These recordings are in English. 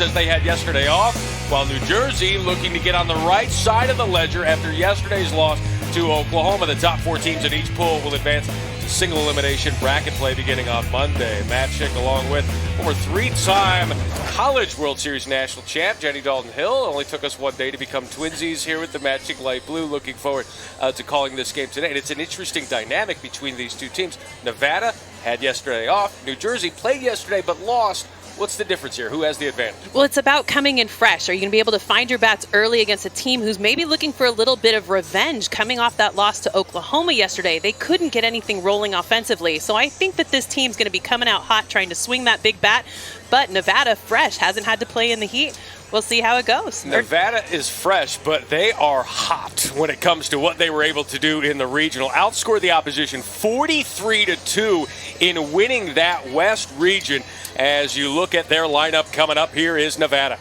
as they had yesterday off, while New Jersey looking to get on the right side of the ledger after yesterday's loss to Oklahoma. The top 4 teams in each pool will advance to single elimination bracket play beginning on Monday. Matt Schick, along with former 3-time College World Series national champ Jenny Dalton-Hill. It only took us one day to become twinsies here with the Matt Schick Light Blue. Looking forward to calling this game today. And it's an interesting dynamic between these two teams. Nevada had yesterday off. New Jersey played yesterday but lost. What's the difference here? Who has the advantage? Well, it's about coming in fresh. Are you going to be able to find your bats early against a team who's maybe looking for a little bit of revenge coming off that loss to Oklahoma yesterday? They couldn't get anything rolling offensively. So I think that this team's going to be coming out hot trying to swing that big bat. But Nevada, fresh, hasn't had to play in the heat. We'll see how it goes. Nevada is fresh, but they are hot when it comes to what they were able to do in the regional. Outscored the opposition 43-2 in winning that West region. As you look at their lineup coming up, here is Nevada.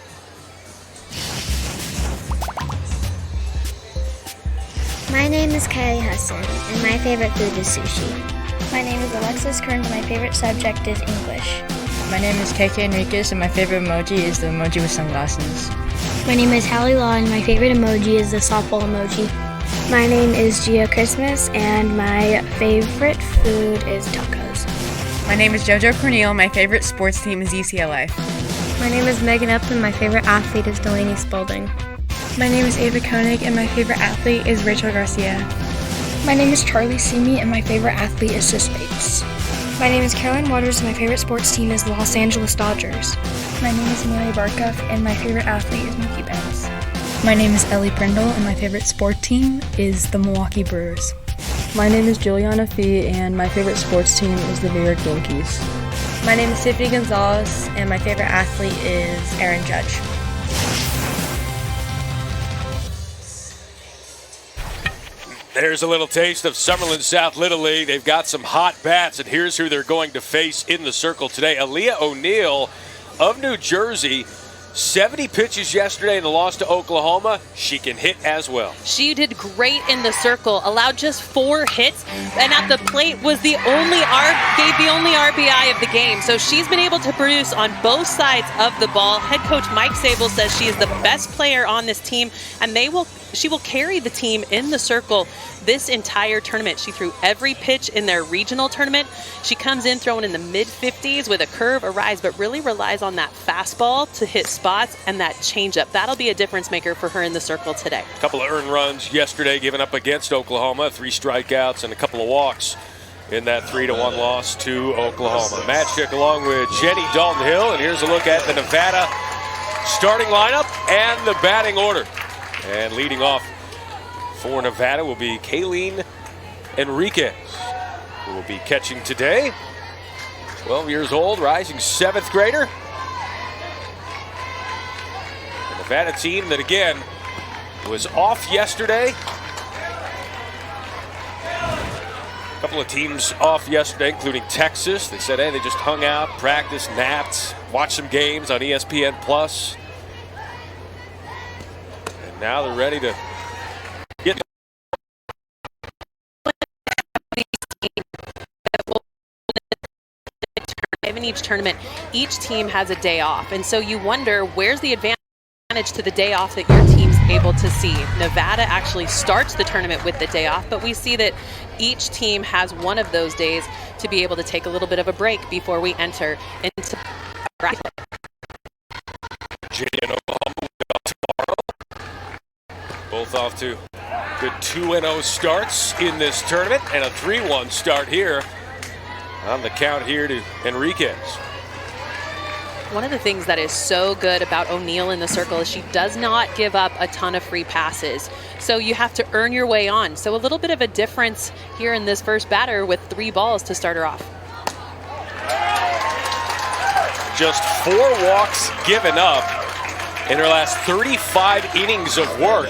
My name is Kylie Husson, and my favorite food is sushi. My name is Alexis Kearns, and my favorite subject is English. My name is KK Enriquez, and my favorite emoji is the emoji with sunglasses. My name is Hallie Law, and my favorite emoji is the softball emoji. My name is Gia Christmas, and my favorite food is tacos. My name is JoJo Corneal. My favorite sports team is UCLA. My name is Megan Upton. My favorite athlete is Delaney Spalding. My name is Ava Koenig, and my favorite athlete is Rachel Garcia. My name is Charlie Simi, and my favorite athlete is Sis Bates. My name is Caroline Waters, and my favorite sports team is the Los Angeles Dodgers. My name is Amelia Barkov, and my favorite athlete is Mookie Betts. My name is Ellie Prindle, and my favorite sport team is the Milwaukee Brewers. My name is Juliana Fee, and my favorite sports team is the New York Yankees. My name is Tiffany Gonzalez, and my favorite athlete is Aaron Judge. There's a little taste of Summerlin South Little League. They've got some hot bats, and here's who they're going to face in the circle today. Aaliyah O'Neill of New Jersey, 70 pitches yesterday in the loss to Oklahoma. She can hit as well. She did great in the circle, allowed just 4 hits, and at the plate was gave the only RBI of the game. So she's been able to produce on both sides of the ball. Head coach Mike Sable says she is the best player on this team, and she will carry the team in the circle this entire tournament. She threw every pitch in their regional tournament. She comes in throwing in the mid-50s with a curve, a rise, but really relies on that fastball to hit spots and that changeup. That'll be a difference maker for her in the circle today. A couple of earned runs yesterday given up against Oklahoma, 3 strikeouts and a couple of walks in that 3-1 loss to Oklahoma. Matt Schick along with Jenny Dalton-Hill, and here's a look at the Nevada starting lineup and the batting order. And leading off for Nevada will be KAROLINE Enriquez, who will be catching today. 12 years old, rising 7th grader. The Nevada team that, again, was off yesterday. A couple of teams off yesterday, including Texas. They said, hey, they just hung out, practiced, napped, watched some games on ESPN+. Now they're ready to get. In each tournament, each team has a day off, and so you wonder where's the advantage to the day off that your team's able to see. Nevada actually starts the tournament with the day off, but we see that each team has one of those days to be able to take a little bit of a break before we enter into bracket play. Virginia and Oklahoma will be off tomorrow. Both off to good 2-0 starts in this tournament, and a 3-1 start here on the count here to Enriquez. One of the things that is so good about O'Neill in the circle is she does not give up a ton of free passes. So you have to earn your way on. So a little bit of a difference here in this first batter with 3 balls to start her off. Just 4 walks given up in her last 35 innings of work.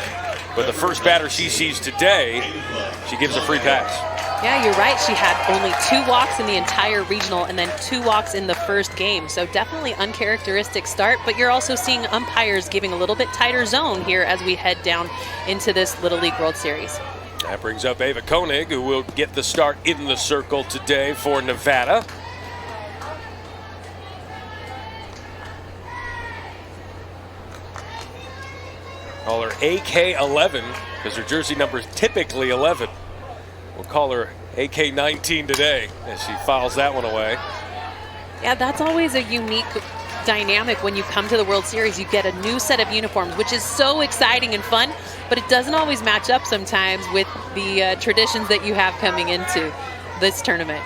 But the first batter she sees today, she gives a free pass. Yeah, you're right. She had only 2 walks in the entire regional and then 2 walks in the first game. So definitely uncharacteristic start, but you're also seeing umpires giving a little bit tighter zone here as we head down into this Little League World Series. That brings up Ava Koenig, who will get the start in the circle today for Nevada. Call her AK11 because her jersey number is typically 11. We'll call her AK19 today as she files that one away. Yeah, that's always a unique dynamic when you come to the World Series. You get a new set of uniforms, which is so exciting and fun, but it doesn't always match up sometimes with the traditions that you have coming into this tournament.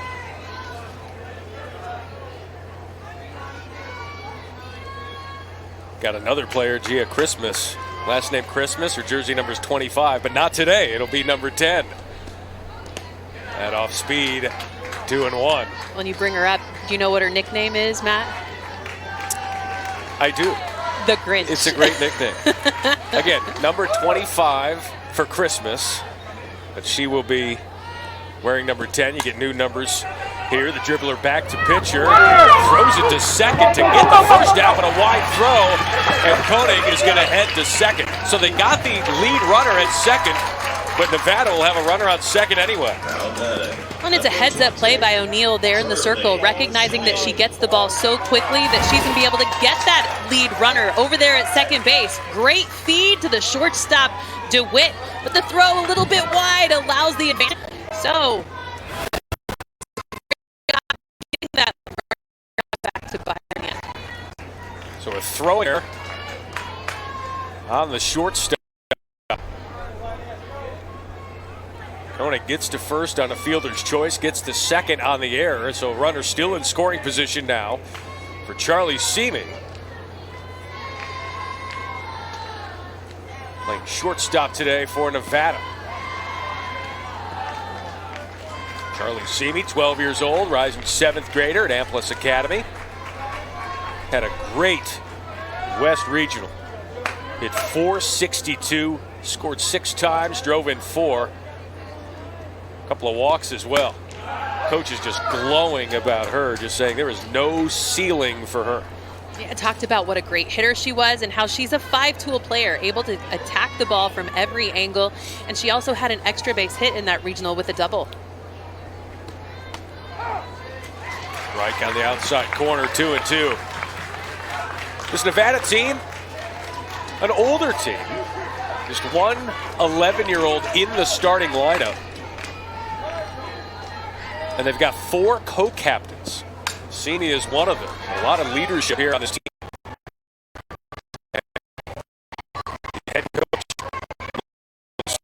Got another player, Gia Christmas. Last name Christmas, her jersey number is 25, but not today. It'll be number 10. At off speed, 2-1. When you bring her up, do you know what her nickname is, Matt? I do. The Grinch. It's a great nickname. Again, number 25 for Christmas, but she will be wearing number 10. You get new numbers here. The dribbler back to pitcher, throws it to second to get the first out, but a wide throw, and KOENIG is going to head to second. So they got the lead runner at second, but Nevada will have a runner on second anyway. And it's a heads-up play by O'Neill there in the circle, recognizing that she gets the ball so quickly that she's going to be able to get that lead runner over there at second base. Great feed to the shortstop, DeWitt, but the throw a little bit wide allows the advantage. So, getting that back to Byron. So a throw here on the shortstop. KOENIG gets to first on a fielder's choice, gets to second on the air, so runner still in scoring position now for Charlie Seamy. Playing shortstop today for Nevada. Charlie Seamy, 12 years old, rising 7th grader at Amplis Academy. Had a great West Regional. Hit .462, scored 6 times, drove in 4. Couple of walks as well. Coach is just glowing about her, just saying there is no ceiling for her. Yeah, talked about what a great hitter she was and how she's a 5-tool player, able to attack the ball from every angle. And she also had an extra base hit in that regional with a double. Right on the outside corner, 2-2. This Nevada team, an older team. Just one 11-year-old in the starting lineup. And they've got 4 co-captains. Seamy is one of them. A lot of leadership here on this team. The head coach was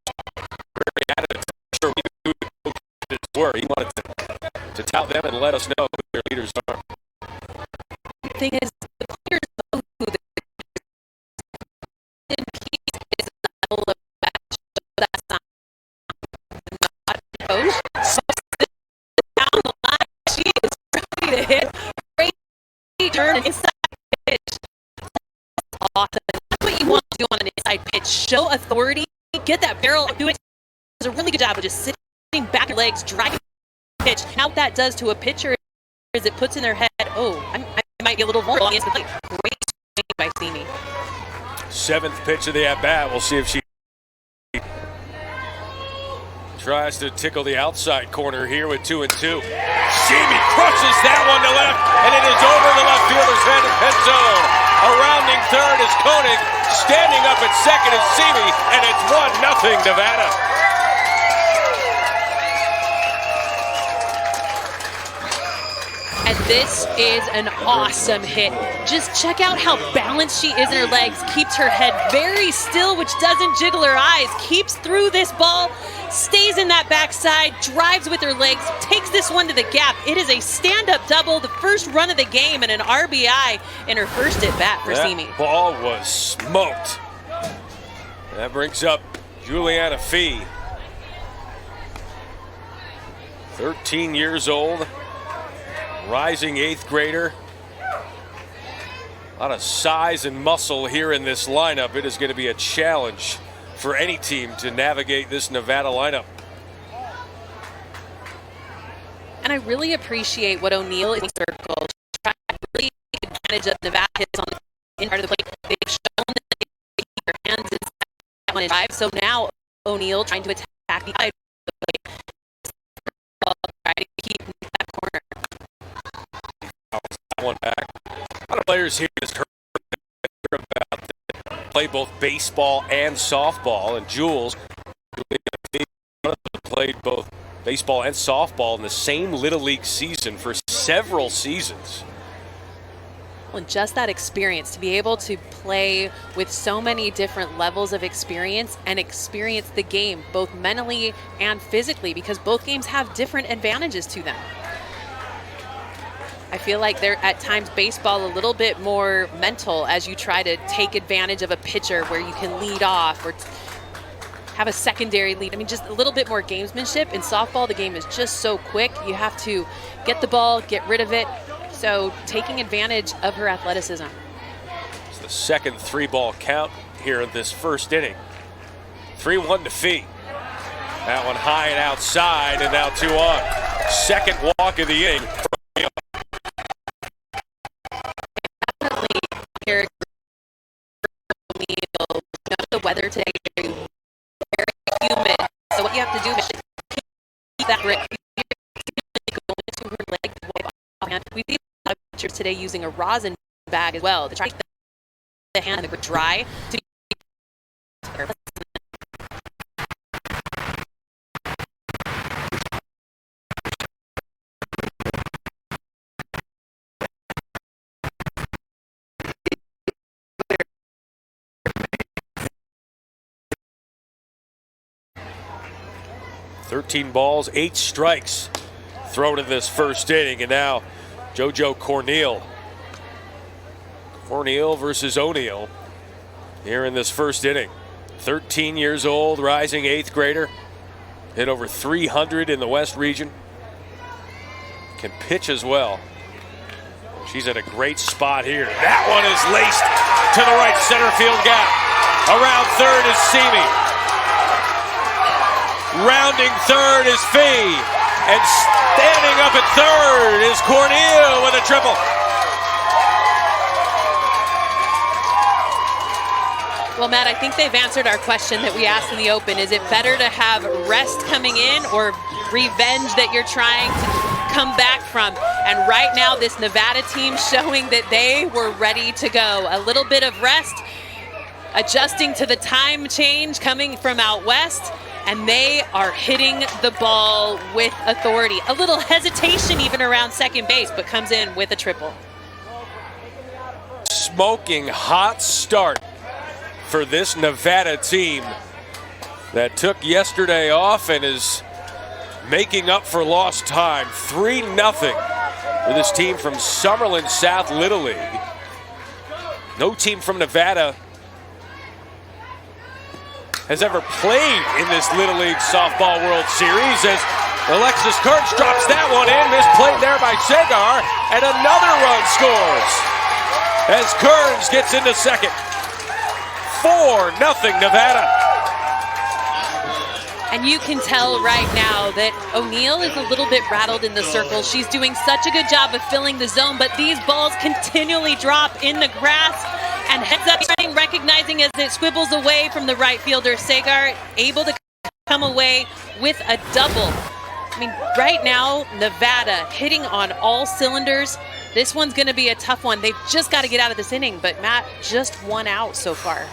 very adamant. Sure, we knew who the co-captains were. He wanted to tout them and let us know who their leaders are. The thing is, the players know who the is not a match, so that's not a coach. So down the line, she is ready to hit. Great turn and inside pitch. That's awesome. That's what you want to do on an inside pitch. Show authority, get that barrel, do it. Does a really good job of just sitting back your legs, driving pitch. Now what that does to a pitcher is it puts in their head, oh, I might be a little vulnerable against the plate. Great swing by Seamy. 7th pitch of the at-bat. We'll see if she tries to tickle the outside corner here with 2-2. Seamy crushes that one to left, and it is over the left fielder's head in pin zone. A rounding third is KOENIG. Standing up at second is Seamy, and it's 1-0 Nevada. And this is an awesome hit. Just check out how balanced she is in her legs. Keeps her head very still, which doesn't jiggle her eyes. Keeps through this ball, stays in that backside, drives with her legs, takes this one to the gap. It is a stand-up double, the first run of the game, and an RBI in her first at-bat for Seamy. That ball was smoked. That brings up Juliana Fee. 13 years old. Rising 8th grader. A lot of size and muscle here in this lineup. It is going to be a challenge for any team to navigate this Nevada lineup. And I really appreciate what O'Neill is in the circle. Trying to really take advantage of Nevada hits on the part of the plate. They've shown that they keep their hands inside one and drive. So now O'Neill trying to attack the side of the plate. Try to keep that corner. One back. A lot of players here just heard about play both baseball and softball, and Jules played both baseball and softball in the same Little League season for several seasons. And just that experience, to be able to play with so many different levels of experience and experience the game both mentally and physically, because both games have different advantages to them. I feel like they're at times baseball a little bit more mental as you try to take advantage of a pitcher where you can lead off or have a secondary lead. I mean, just a little bit more gamesmanship. In softball, the game is just so quick. You have to get the ball, get rid of it. So taking advantage of her athleticism. It's the second 3-ball count here in this first inning. 3-1 to Fee. That one high and outside, and now 2 on. Second walk of the inning. Definitely here, the weather today is very humid. So what you have to do is keep that grip. Go into her leg. We see a lot of pitchers today using a rosin bag as well to try to keep the hand and the grip dry. "13 balls, 8 strikes thrown in this first inning," and now JoJo Corneal. Corneal versus O'Neill here in this first inning. 13 years old, rising 8th grader. Hit over 300 in the West region. Can pitch as well. She's at a great spot here. That one is laced to the right center field gap. Around third is Simi. Rounding third is Fee. And standing up at third is Corneal with a triple. Well, Matt, I think they've answered our question that we asked in the open. Is it better to have rest coming in or revenge that you're trying to come back from? And right now, this Nevada team showing that they were ready to go. A little bit of rest, adjusting to the time change coming from out west, and they are hitting the ball with authority. A little hesitation even around second base, but comes in with a triple. Smoking hot start for this Nevada team that took yesterday off and is making up for lost time. 3-0 for this team from Summerlin South Little League. No team from Nevada has ever played in this Little League Softball World Series, as Alexis Kearns drops that one in, misplayed there by Sagar, and another run scores as Kearns gets into second. 4-0 Nevada. And you can tell right now that O'Neill is a little bit rattled in the circle. She's doing such a good job of filling the zone, but these balls continually drop in the grass. And heads up, recognizing as it squibbles away from the right fielder, Sagar able to come away with a double. I mean, right now, Nevada hitting on all cylinders. This one's going to be a tough one. They've just got to get out of this inning, but Matt, just 1 out so far.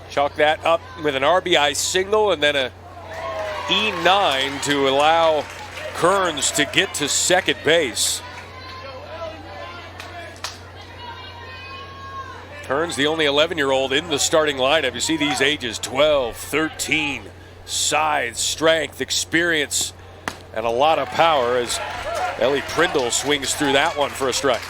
Chalk that up with an RBI single and then a E9 to allow Kearns to get to second base. Kearns, the only 11-year-old in the starting lineup. You see these ages, 12, 13, size, strength, experience, and a lot of power as Ellie Prindle swings through that one for a strike.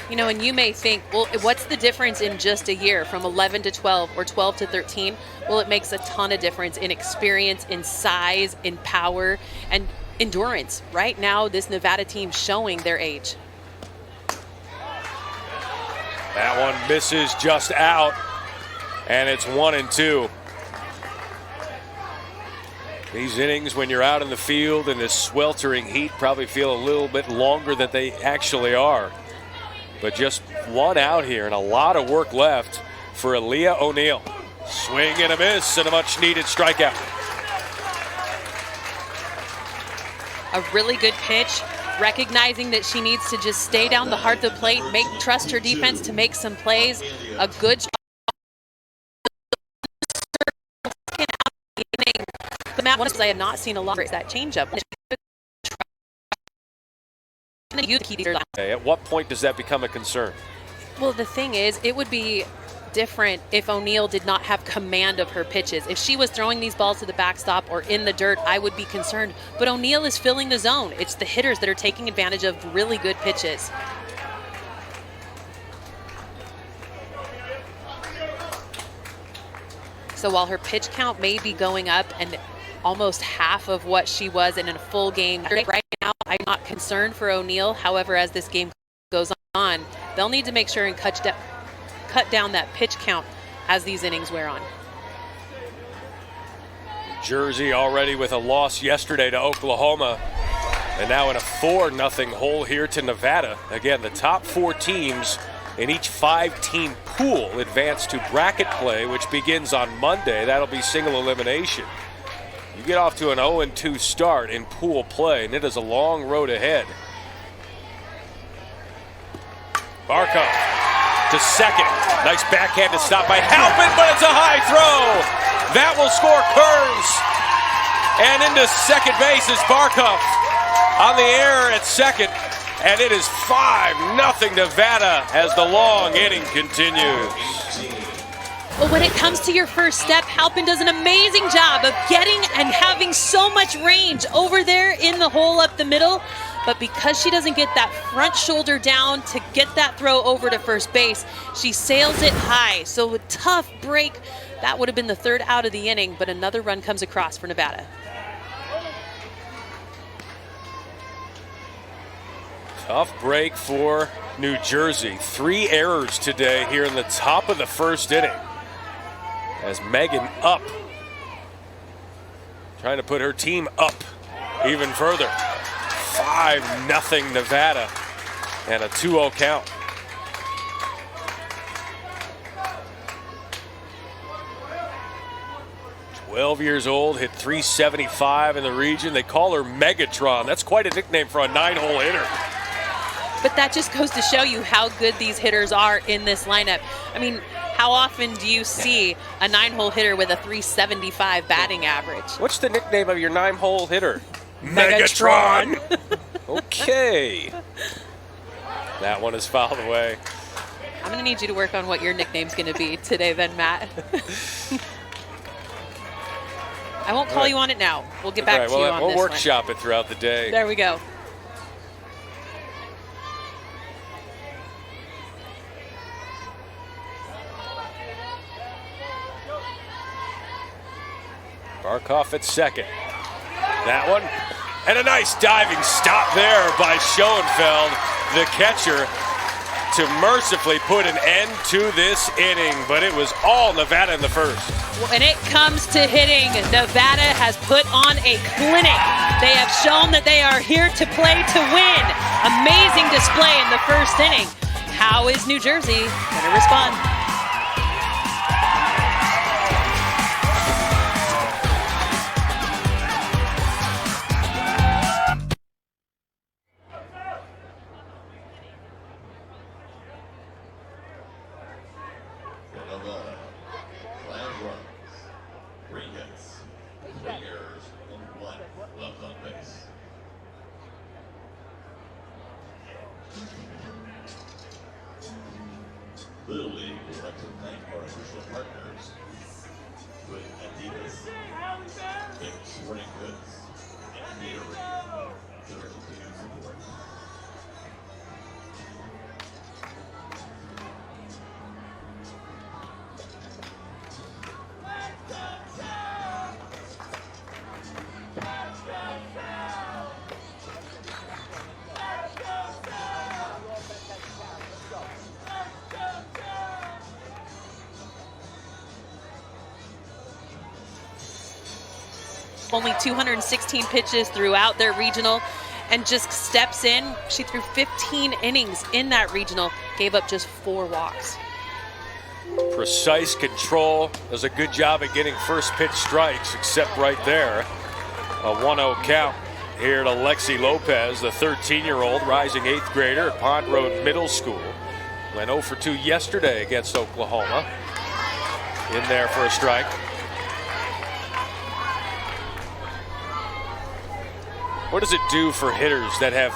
You know, and you may think, well, what's the difference in just a year from 11 to 12 or 12 to 13? Well, it makes a ton of difference in experience, in size, in power, and endurance. Right now, this Nevada team showing their age. That one misses just out, and it's 1-2. These innings, when you're out in the field in this sweltering heat, probably feel a little bit longer than they actually are. But just 1 out here and a lot of work left for Aaliyah O'Neill. Swing and a miss and a much needed strikeout. A really good pitch, recognizing that she needs to just stay down the heart of the plate, trust her defense to make some plays. A good the map because I have not seen a lot of that changeup. At what point does that become a concern? Well, the thing is, it would be different if O'Neill did not have command of her pitches. If she was throwing these balls to the backstop or in the dirt, I would be concerned. But O'Neill is filling the zone. It's the hitters that are taking advantage of really good pitches. So while her pitch count may be going up and almost half of what she was in a full game, right now I'm not concerned for O'Neill. However, as this game goes on, they'll need to make sure and cut down that pitch count as these innings wear on. Jersey already with a loss yesterday to Oklahoma, and now in a 4-0 hole here to Nevada. Again, the top 4 teams in each 5-team pool advance to bracket play, which begins on Monday. That'll be single elimination. You get off to an 0-2 start in pool play, and it is a long road ahead. Barkov to second. Nice backhand to stop by Halpin, but it's a high throw. That will score Kearns. And into second base is Barkov on the air at second. And it is 5-0 Nevada as the long inning continues. But when it comes to your first step, Halpin does an amazing job of getting and having so much range over there in the hole up the middle. But because she doesn't get that front shoulder down to get that throw over to first base, she sails it high. So a tough break. That would have been the 3rd out of the inning, but another run comes across for Nevada. Tough break for New Jersey. 3 errors today here in the top of the 1st inning. As Megan up, trying to put her team up even further. 5-0 Nevada and a 2-0 count. "12 years old, hit .375 in the region. They call her Megatron. That's quite a nickname for a 9-hole hitter. But that just goes to show you how good these hitters are in this lineup. I mean, how often do you see a 9-hole hitter with a .375 batting average? What's the nickname of your 9-hole hitter? Megatron. Okay. That one is fouled away. I'm going to need you to work on what your nickname's going to be today then, Matt. I won't call you on it now. We'll get back to you on this We'll workshop it throughout the day. There we go. Barkov at second. That one. And a nice diving stop there by Schoenfeld, the catcher, to mercifully put an end to this inning. But it was all Nevada in the first. When it comes to hitting, Nevada has put on a clinic. They have shown that they are here to play to win. Amazing display in the first inning. How is New Jersey going to respond? Little League would like to thank our official partners with Adidas, Sporting Goods, and Gatorade for their continued support. Only 216 pitches throughout their regional and just steps in. She threw 15 innings in that regional, gave up just 4 walks. Precise control, does a good job at getting first pitch strikes, except right there. A 1-0 count here to Lexi Lopez, the 13-year-old rising 8th grader at Pond Road Middle School. Went 0 for 2 yesterday against Oklahoma. In there for a strike. What does it do for hitters that have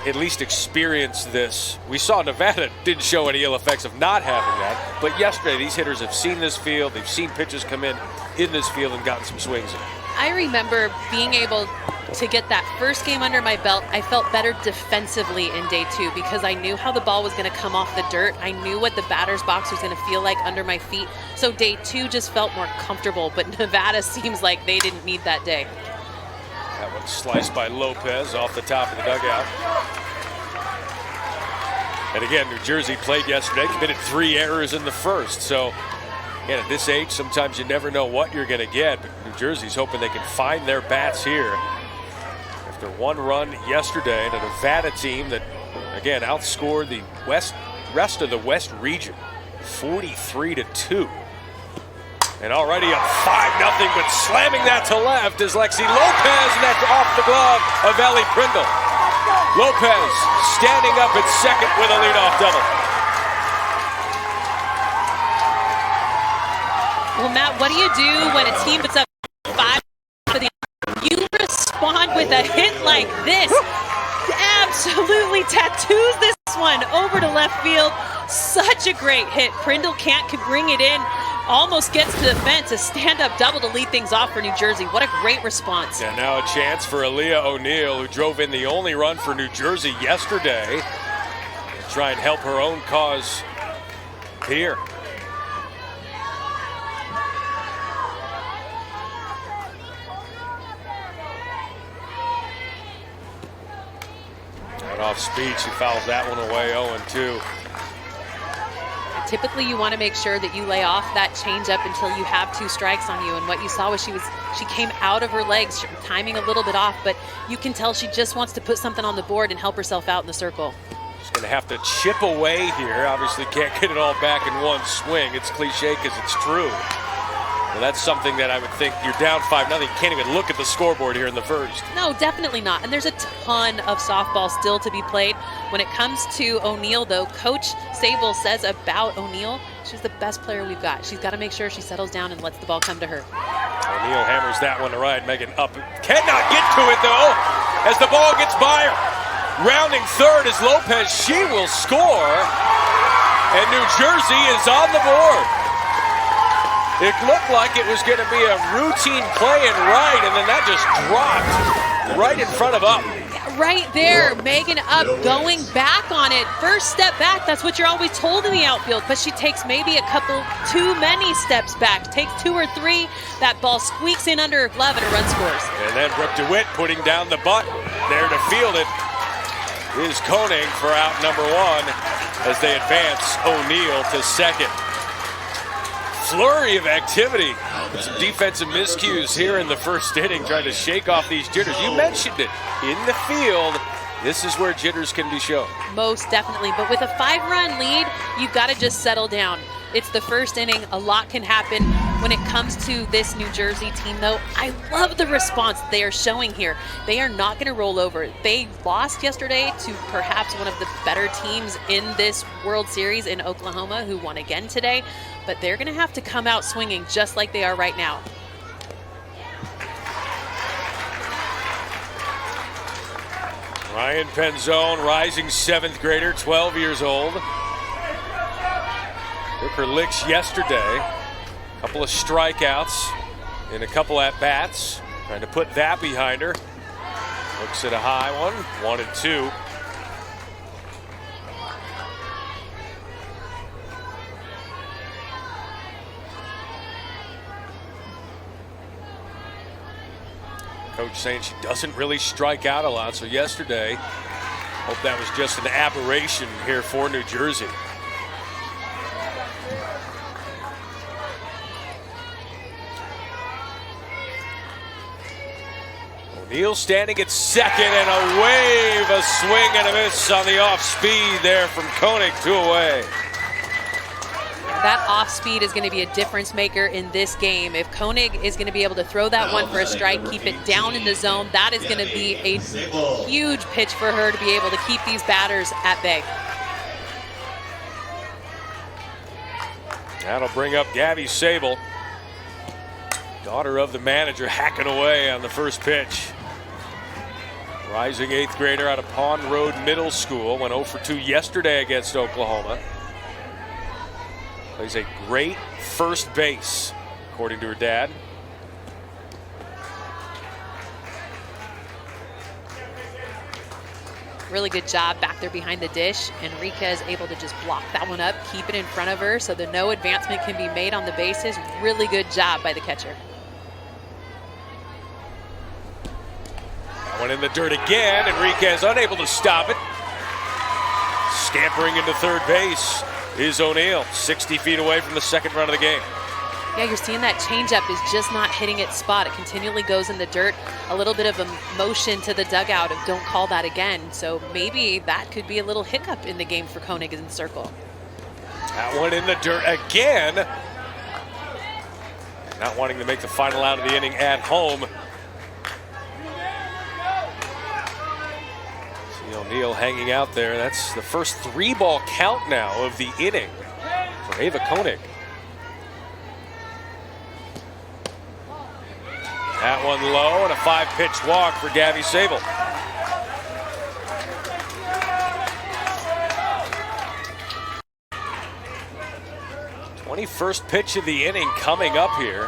at least experienced this? We saw Nevada didn't show any ill effects of not having that, but yesterday these hitters have seen this field, they've seen pitches come in this field and gotten some swings in. I remember being able to get that first game under my belt. I felt better defensively in day 2 because I knew how the ball was going to come off the dirt. I knew what the batter's box was going to feel like under my feet. So day 2 just felt more comfortable, but Nevada seems like they didn't need that day. That one sliced by Lopez off the top of the dugout. And again, New Jersey played yesterday, committed 3 errors in the first. So again, at this age, sometimes you never know what you're going to get, but New Jersey's hoping they can find their bats here. After 1 run yesterday, and a Nevada team that, again, outscored the rest of the West region 43-2. And already up 5-0, but slamming that to left is Lexi Lopez, and that's off the glove of Ellie Prindle. Lopez standing up at second with a leadoff double. Well, Matt, what do you do when a team puts up 5 for the You respond with a hit like this. Absolutely tattoos this one over to left field. Such a great hit. Prindle can't bring it in. Almost gets to the fence. A stand-up double to lead things off for New Jersey. What a great response. And now a chance for Aaliyah O'Neal, who drove in the only run for New Jersey yesterday. Try and help her own cause here. And off speed, she fouls that one away, 0-2. Typically, you want to make sure that you lay off that changeup until you have 2 strikes on you. And what you saw was she came out of her legs, timing a little bit off, but you can tell she just wants to put something on the board and help herself out in the circle. She's going to have to chip away here. Obviously, can't get it all back in one swing. It's cliche because it's true. Well, that's something that I would think you're down 5-0. You can't even look at the scoreboard here in the first. No, definitely not. And there's a ton of softball still to be played. When it comes to O'Neal, though, Coach Sable says about O'Neal, she's the best player we've got. She's got to make sure she settles down and lets the ball come to her. O'Neal hammers that one to right. Megan up. Cannot get to it, though, as the ball gets by her. Rounding third is Lopez. She will score. And New Jersey is on the board. It looked like it was going to be a routine play in right, and then that just dropped right in front of Up. Right there, Megan Up going back on it. First step back, that's what you're always told in the outfield, but she takes maybe a couple too many steps back. Takes 2 or 3, that ball squeaks in under her glove and a run scores. And then Brooke DeWitt putting down the butt. There to field it is KOENIG for out number 1 as they advance O'Neal to second. Flurry of activity. Some defensive miscues here in the first inning, trying to shake off these jitters. You mentioned it. In the field, this is where jitters can be shown. Most definitely. But with a 5-run lead, you've got to just settle down. It's the first inning. A lot can happen when it comes to this New Jersey team, though. I love the response they are showing here. They are not going to roll over. They lost yesterday to perhaps one of the better teams in this World Series in Oklahoma, who won again today. But they're going to have to come out swinging just like they are right now. Ryan Penzone, rising 7th grader, 12 years old. Took her licks yesterday. A couple of strikeouts in a couple at-bats. Trying to put that behind her. Looks at a high one, 1-2. Coach saying she doesn't really strike out a lot, so yesterday, hope that was just an aberration here for New Jersey. O'Neal standing at second, and a wave, a swing and a miss on the off speed there from KOENIG, 2 away. That off speed is going to be a difference maker in this game. If KOENIG is going to be able to throw that one for a strike, keep it down in the zone, that is going to be a huge pitch for her to be able to keep these batters at bay. That'll bring up Gabby Sable, daughter of the manager, hacking away on the first pitch. Rising 8th grader out of Pond Road Middle School. Went 0 for 2 yesterday against Oklahoma. Plays a great first base, according to her dad. Really good job back there behind the dish. Enriquez able to just block that one up, keep it in front of her so that no advancement can be made on the bases. Really good job by the catcher. That one in the dirt again. Enriquez unable to stop it. Scampering into third base is O'Neill, 60 feet away from the second run of the game. Yeah, you're seeing that changeup is just not hitting its spot. It continually goes in the dirt. A little bit of a motion to the dugout of don't call that again. So maybe that could be a little hiccup in the game for Koenig in the circle. That one in the dirt again. Not wanting to make the final out of the inning at home. See O'Neill hanging out there. That's the first 3-ball count now of the inning for Ava Koenig. That one low and a 5-pitch walk for Gabby Sable. #21st pitch of the inning coming up here.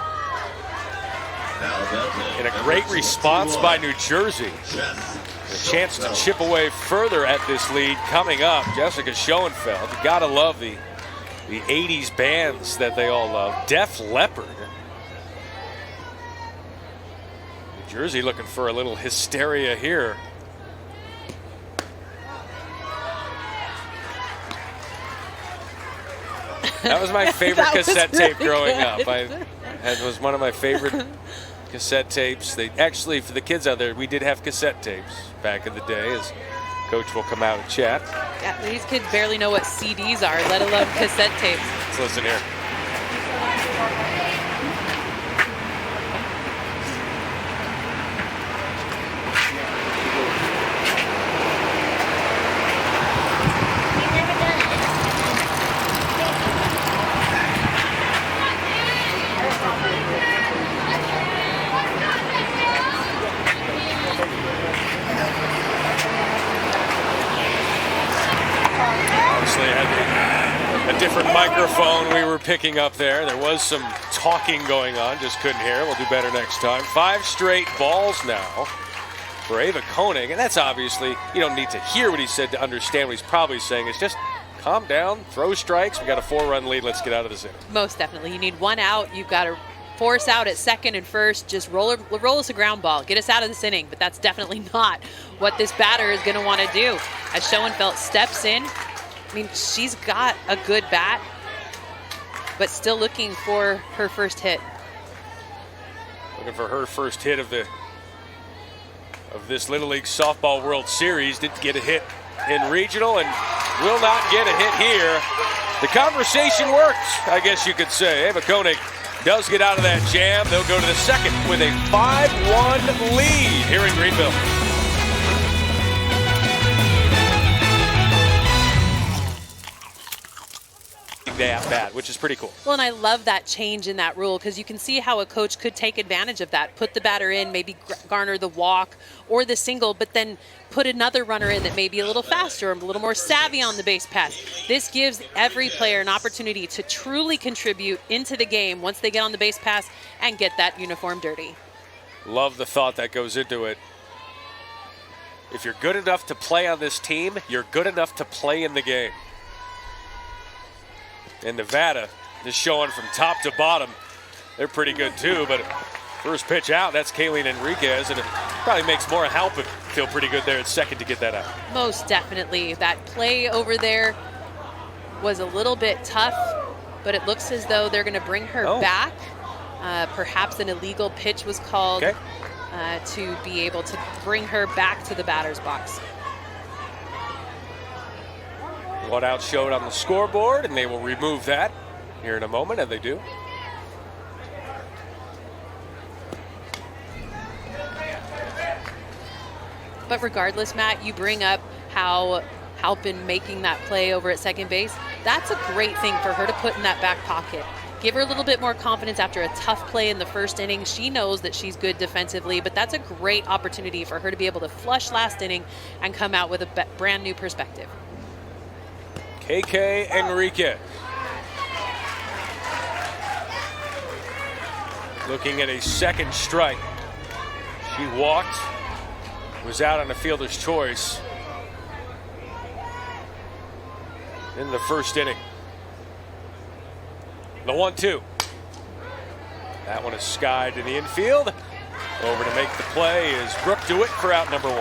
And a great response by New Jersey. A chance to chip away further at this lead coming up. Jessica Schoenfeld. You gotta love the 80s bands that they all love. Def Leppard. Jersey looking for a little hysteria here. That was my favorite cassette tape growing up. It was one of my favorite cassette tapes. They actually, for the kids out there, we did have cassette tapes back in the day, as Coach will come out and chat. Yeah, these kids barely know what CDs are, let alone cassette tapes. Let's listen here. Microphone we were picking up there. There was some talking going on, just couldn't hear. We'll do better next time. 5 straight balls now for Ava Koenig, and that's obviously, you don't need to hear what he said to understand what he's probably saying. It's just calm down, throw strikes. We got a 4-run lead. Let's get out of this inning. Most definitely. You need 1 out. You've got to force out at second and first. Just roll us a ground ball. Get us out of this inning. But that's definitely not what this batter is going to want to do. As Schoenfeld steps in, I mean, she's got a good bat, but still looking for her first hit. Looking for her first hit of this Little League Softball World Series. Didn't get a hit in regional and will not get a hit here. The conversation worked, I guess you could say. Ava Koenig does get out of that jam. They'll go to the second with a 5-1 lead here in Greenville. At bat, which is pretty cool. Well, and I love that change in that rule because you can see how a coach could take advantage of that. Put the batter in, maybe garner the walk or the single, but then put another runner in that may be a little faster, a little more savvy on the base pass. This gives every player an opportunity to truly contribute into the game once they get on the base pass and get that uniform dirty. Love the thought that goes into it. If you're good enough to play on this team, you're good enough to play in the game. And Nevada is showing from top to bottom. They're pretty good too, but first pitch out, that's KAROLINE Enriquez, and it probably makes more help and feel pretty good there at second to get that out. Most definitely. That play over there was a little bit tough, but it looks as though they're going to bring her back. Perhaps an illegal pitch was called to be able to bring her back to the batter's box. One out showed on the scoreboard, and they will remove that here in a moment, and they do. But regardless, Matt, you bring up how Halpin making that play over at second base. That's a great thing for her to put in that back pocket. give her a little bit more confidence after a tough play in the first inning. She knows that she's good defensively, but that's a great opportunity for her to be able to flush last inning and come out with a brand new perspective. KK Enrique looking at a second strike. She walked, was out on a fielder's choice in the first inning. The 1-2. That one is skied to the infield. Over to make the play is Brooke DeWitt for out number 1.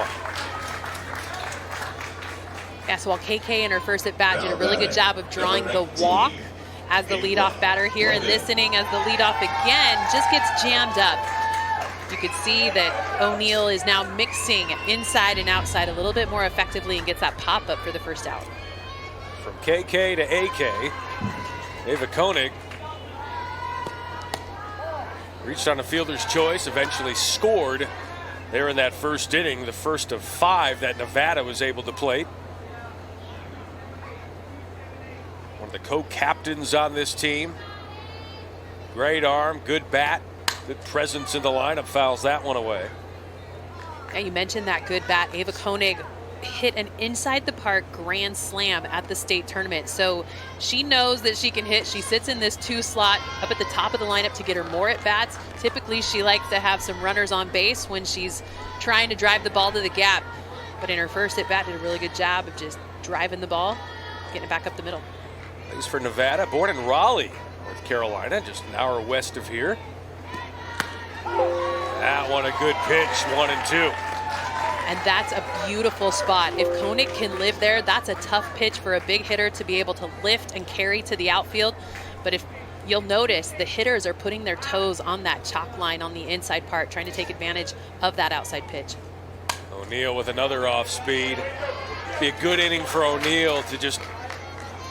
Yeah, so while KK in her first at bat did a really good job of drawing the walk as the leadoff batter here in this inning, as the leadoff again just gets jammed up. You could see that O'Neill is now mixing inside and outside a little bit more effectively and gets that pop up for the first out. From KK to AK, Ava Koenig reached on a fielder's choice, eventually scored there in that first inning, the first of 5 that Nevada was able to plate. One of the co-captains on this team. Great arm, good bat, good presence in the lineup, fouls that one away. Yeah, you mentioned that good bat. Ava Koenig hit an inside the park grand slam at the state tournament. So she knows that she can hit. She sits in this 2 slot up at the top of the lineup to get her more at bats. Typically she likes to have some runners on base when she's trying to drive the ball to the gap. But in her first at bat did a really good job of just driving the ball, getting it back up the middle. Plays for Nevada, born in Raleigh, North Carolina, just an hour west of here. That one a good pitch, 1-2. And that's a beautiful spot. If Koenig can live there, that's a tough pitch for a big hitter to be able to lift and carry to the outfield. But if you'll notice, the hitters are putting their toes on that chalk line on the inside part, trying to take advantage of that outside pitch. O'Neill with another off speed. Be a good inning for O'Neill to just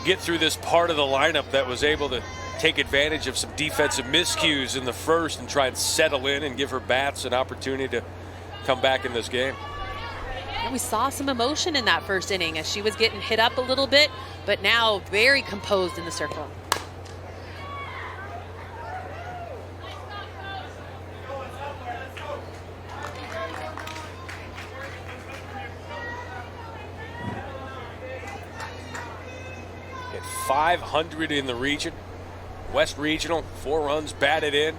get through this part of the lineup that was able to take advantage of some defensive miscues in the first and try and settle in and give her bats an opportunity to come back in this game. And we saw some emotion in that first inning as she was getting hit up a little bit, but now very composed in the circle. Hit 500 in the region. West Regional, 4 runs batted in.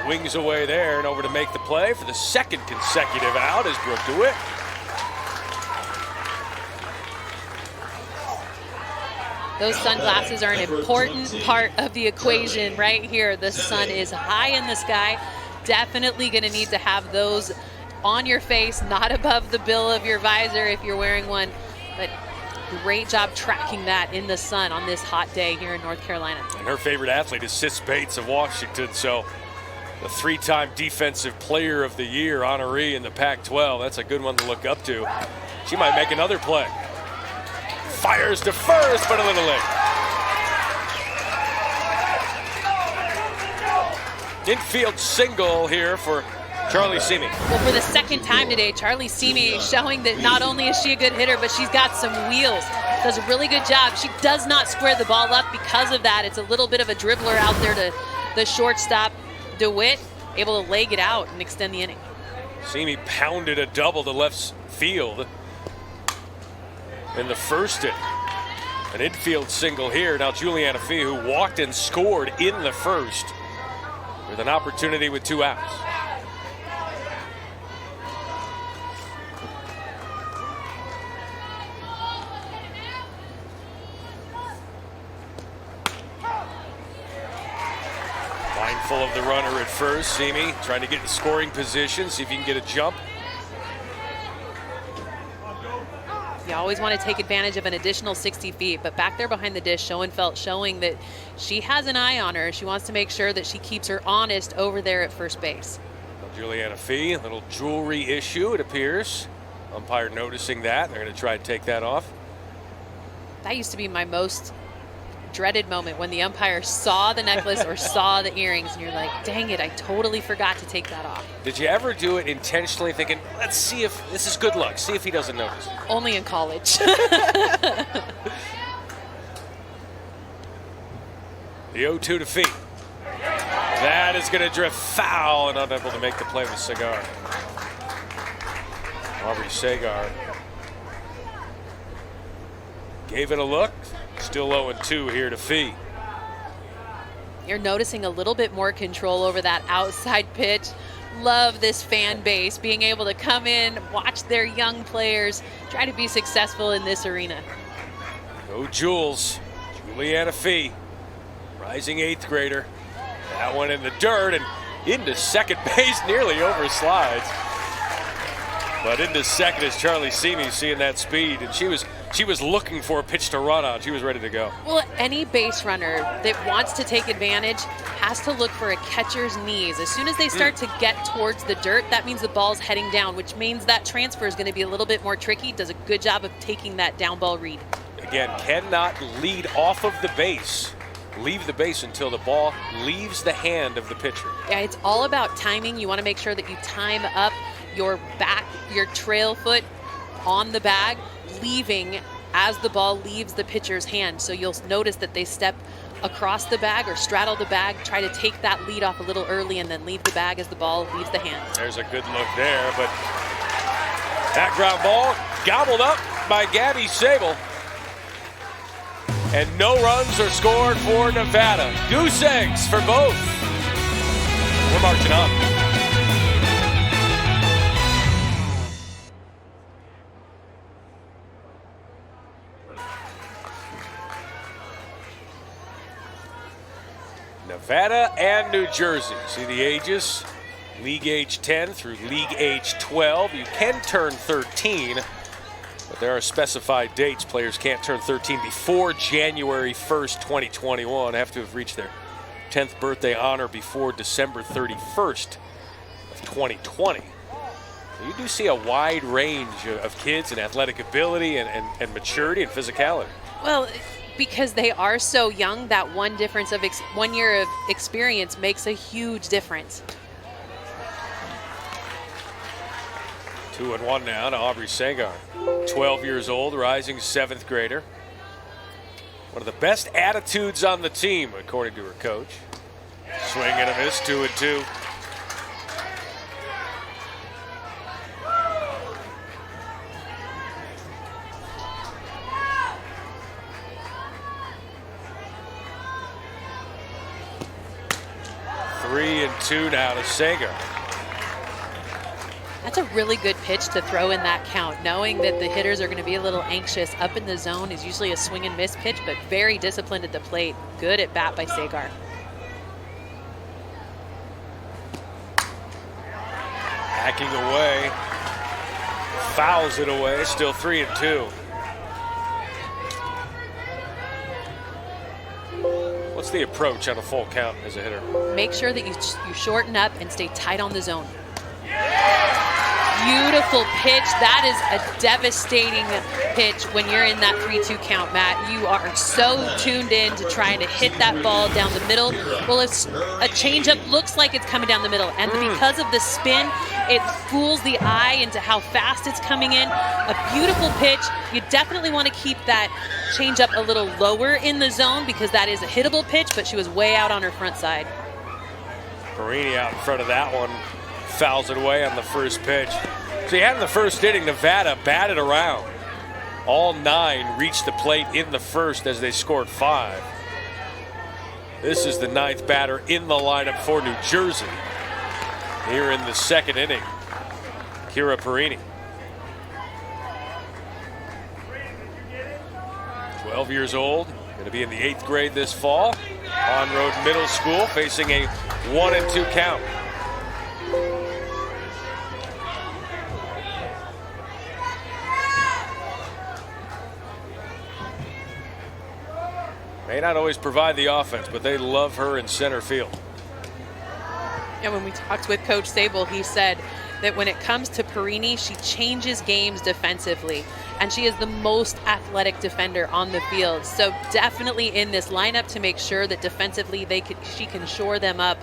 Swings away there and over to make the play for the second consecutive out is Brooke DeWitt. Those sunglasses are an important part of the equation right here. The sun is high in the sky. Definitely going to need to have those on your face, not above the bill of your visor if you're wearing one. But great job tracking that in the sun on this hot day here in North Carolina. And her favorite athlete is Sis Bates of Washington, so the 3-time Defensive Player of the Year honoree in the Pac-12. That's a good one to look up to. She might make another play. Fires to first, but a little late. Infield single here for Charlie Simi. Well, for the second time today, Charlie Simi showing that not only is she a good hitter, but she's got some wheels. Does a really good job. She does not square the ball up because of that. It's a little bit of a dribbler out there to the shortstop. DeWitt able to leg it out and extend the inning. Simi pounded a double to left field in the first inning. An infield single here. Now Juliana Fee, who walked and scored in the first with an opportunity with 2 outs. Mindful of the runner at first. Simi trying to get in scoring position, see if you can get a jump. You always want to take advantage of an additional 60 feet, but back there behind the dish, Schoenfeld showing that she has an eye on her. She wants to make sure that she keeps her honest over there at first base. Well, Juliana Fee, a little jewelry issue, it appears. Umpire noticing that. They're going to try and take that off. That used to be my most dreaded moment, when the umpire saw the necklace or saw the earrings and you're like, dang it, I totally forgot to take that off. Did you ever do it intentionally thinking, let's see if this is good luck, see if he doesn't notice? Only in college. The 0-2 to Fee. That is going to drift foul and unable to make the play with Sagar. Aubrey Sagar gave it a look. Still 0-2 here to Fee. You're noticing a little bit more control over that outside pitch. Love this fan base being able to come in, watch their young players try to be successful in this arena. Go Jules. Juliana Fee, rising 8th grader. That one in the dirt and into second base, nearly over slides. But into second is Charlie Simi, seeing that speed, and she was looking for a pitch to run on. She was ready to go. Well, any base runner that wants to take advantage has to look for a catcher's knees. As soon as they start to get towards the dirt, that means the ball's heading down, which means that transfer is going to be a little bit more tricky. Does a good job of taking that down ball read. Again, cannot lead off of the base. Leave the base until the ball leaves the hand of the pitcher. Yeah, it's all about timing. You want to make sure that you time up your trail foot on the bag, leaving as the ball leaves the pitcher's hand. So you'll notice that they step across the bag or straddle the bag, try to take that lead off a little early and then leave the bag as the ball leaves the hand. There's a good look there, but that ground ball gobbled up by Gabby Sable. And no runs are scored for Nevada. Goose eggs for both. We're marching on. Nevada and New Jersey. See the ages? League age 10 through league age 12. You can turn 13. But there are specified dates. Players can't turn 13 before January 1st, 2021. Have to have reached their 10th birthday honor before December 31st of 2020. You do see a wide range of kids and athletic ability and maturity and physicality. Well, because they are so young, that one difference of 1 year of experience makes a huge difference. 2-1 now to Aubrey Sagar. 12 years old, rising 7th grader. One of the best attitudes on the team, according to her coach. Swing and a miss, 2-2. Three and two now to Sagar. That's a really good pitch to throw in that count, knowing that the hitters are going to be a little anxious. Up in the zone is usually a swing and miss pitch, but very disciplined at the plate. Good at bat by Sagar. Hacking away. Fouls it away. Still 3 and 2. What's the approach on a full count as a hitter? Make sure that you shorten up and stay tight on the zone. Beautiful pitch. That is a devastating pitch when you're in that 3-2 count, Matt. You are so tuned in to trying to hit that ball down the middle. Well, if a changeup looks like it's coming down the middle, and because of the spin, it fools the eye into how fast it's coming in. A beautiful pitch. You definitely want to keep that changeup a little lower in the zone because that is a hittable pitch, but she was way out on her front side. Perini out in front of that one. Fouls it away on the first pitch. So you had in the first inning, Nevada batted around. All 9 reached the plate in the first as they scored 5. This is the 9th batter in the lineup for New Jersey. Here in the second inning, Kira Perini. 12 years old, going to be in the 8th grade this fall. On-road middle school, facing a 1-2 count. May not always provide the offense, but they love her in center field. And when we talked with Coach Sable, he said that when it comes to Perini, she changes games defensively, and she is the most athletic defender on the field. So definitely in this lineup to make sure that defensively she can shore them up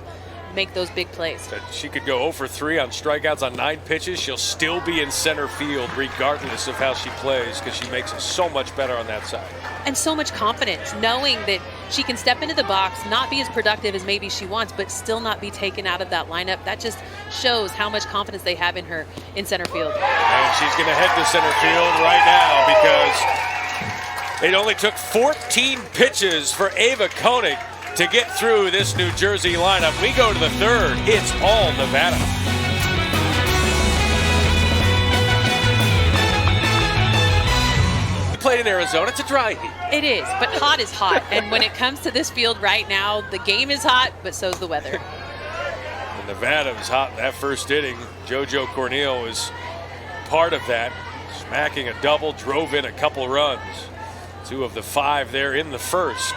make those big plays. She could go 0 for 3 on strikeouts on 9 pitches. She'll still be in center field regardless of how she plays because she makes it so much better on that side. And so much confidence, knowing that she can step into the box, not be as productive as maybe she wants, but still not be taken out of that lineup. That just shows how much confidence they have in her in center field. And she's going to head to center field right now because it only took 14 pitches for Ava Koenig to get through this New Jersey lineup. We go to the third. It's all Nevada. Played in Arizona. It's a dry heat. It is, but hot is hot. And when it comes to this field right now, the game is hot, but so's the weather. And Nevada was hot in that first inning. JoJo Corneal was part of that, smacking a double, drove in a couple runs. 2 of the 5 there in the first.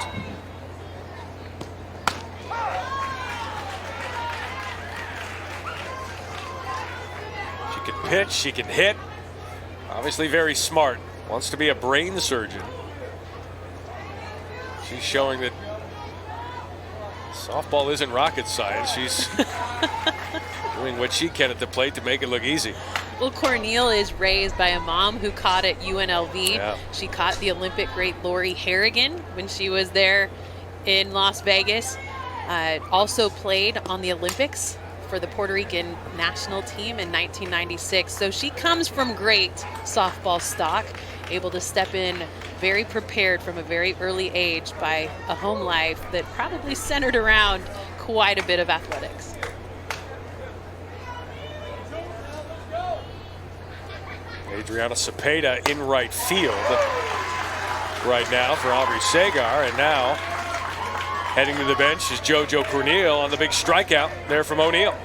She can pitch, she can hit. Obviously very smart. Wants to be a brain surgeon. She's showing that softball isn't rocket science. She's doing what she can at the plate to make it look easy. Well, Corneal is raised by a mom who caught at UNLV. Yeah. She caught the Olympic great Lori Harrigan when she was there in Las Vegas. Also played on the Olympics for the Puerto Rican national team in 1996. So she comes from great softball stock, able to step in very prepared from a very early age by a home life that probably centered around quite a bit of athletics. Adriana Cepeda in right field right now for Aubrey Sagar, and now heading to the bench is JoJo Corneal on the big strikeout there from O'Neill.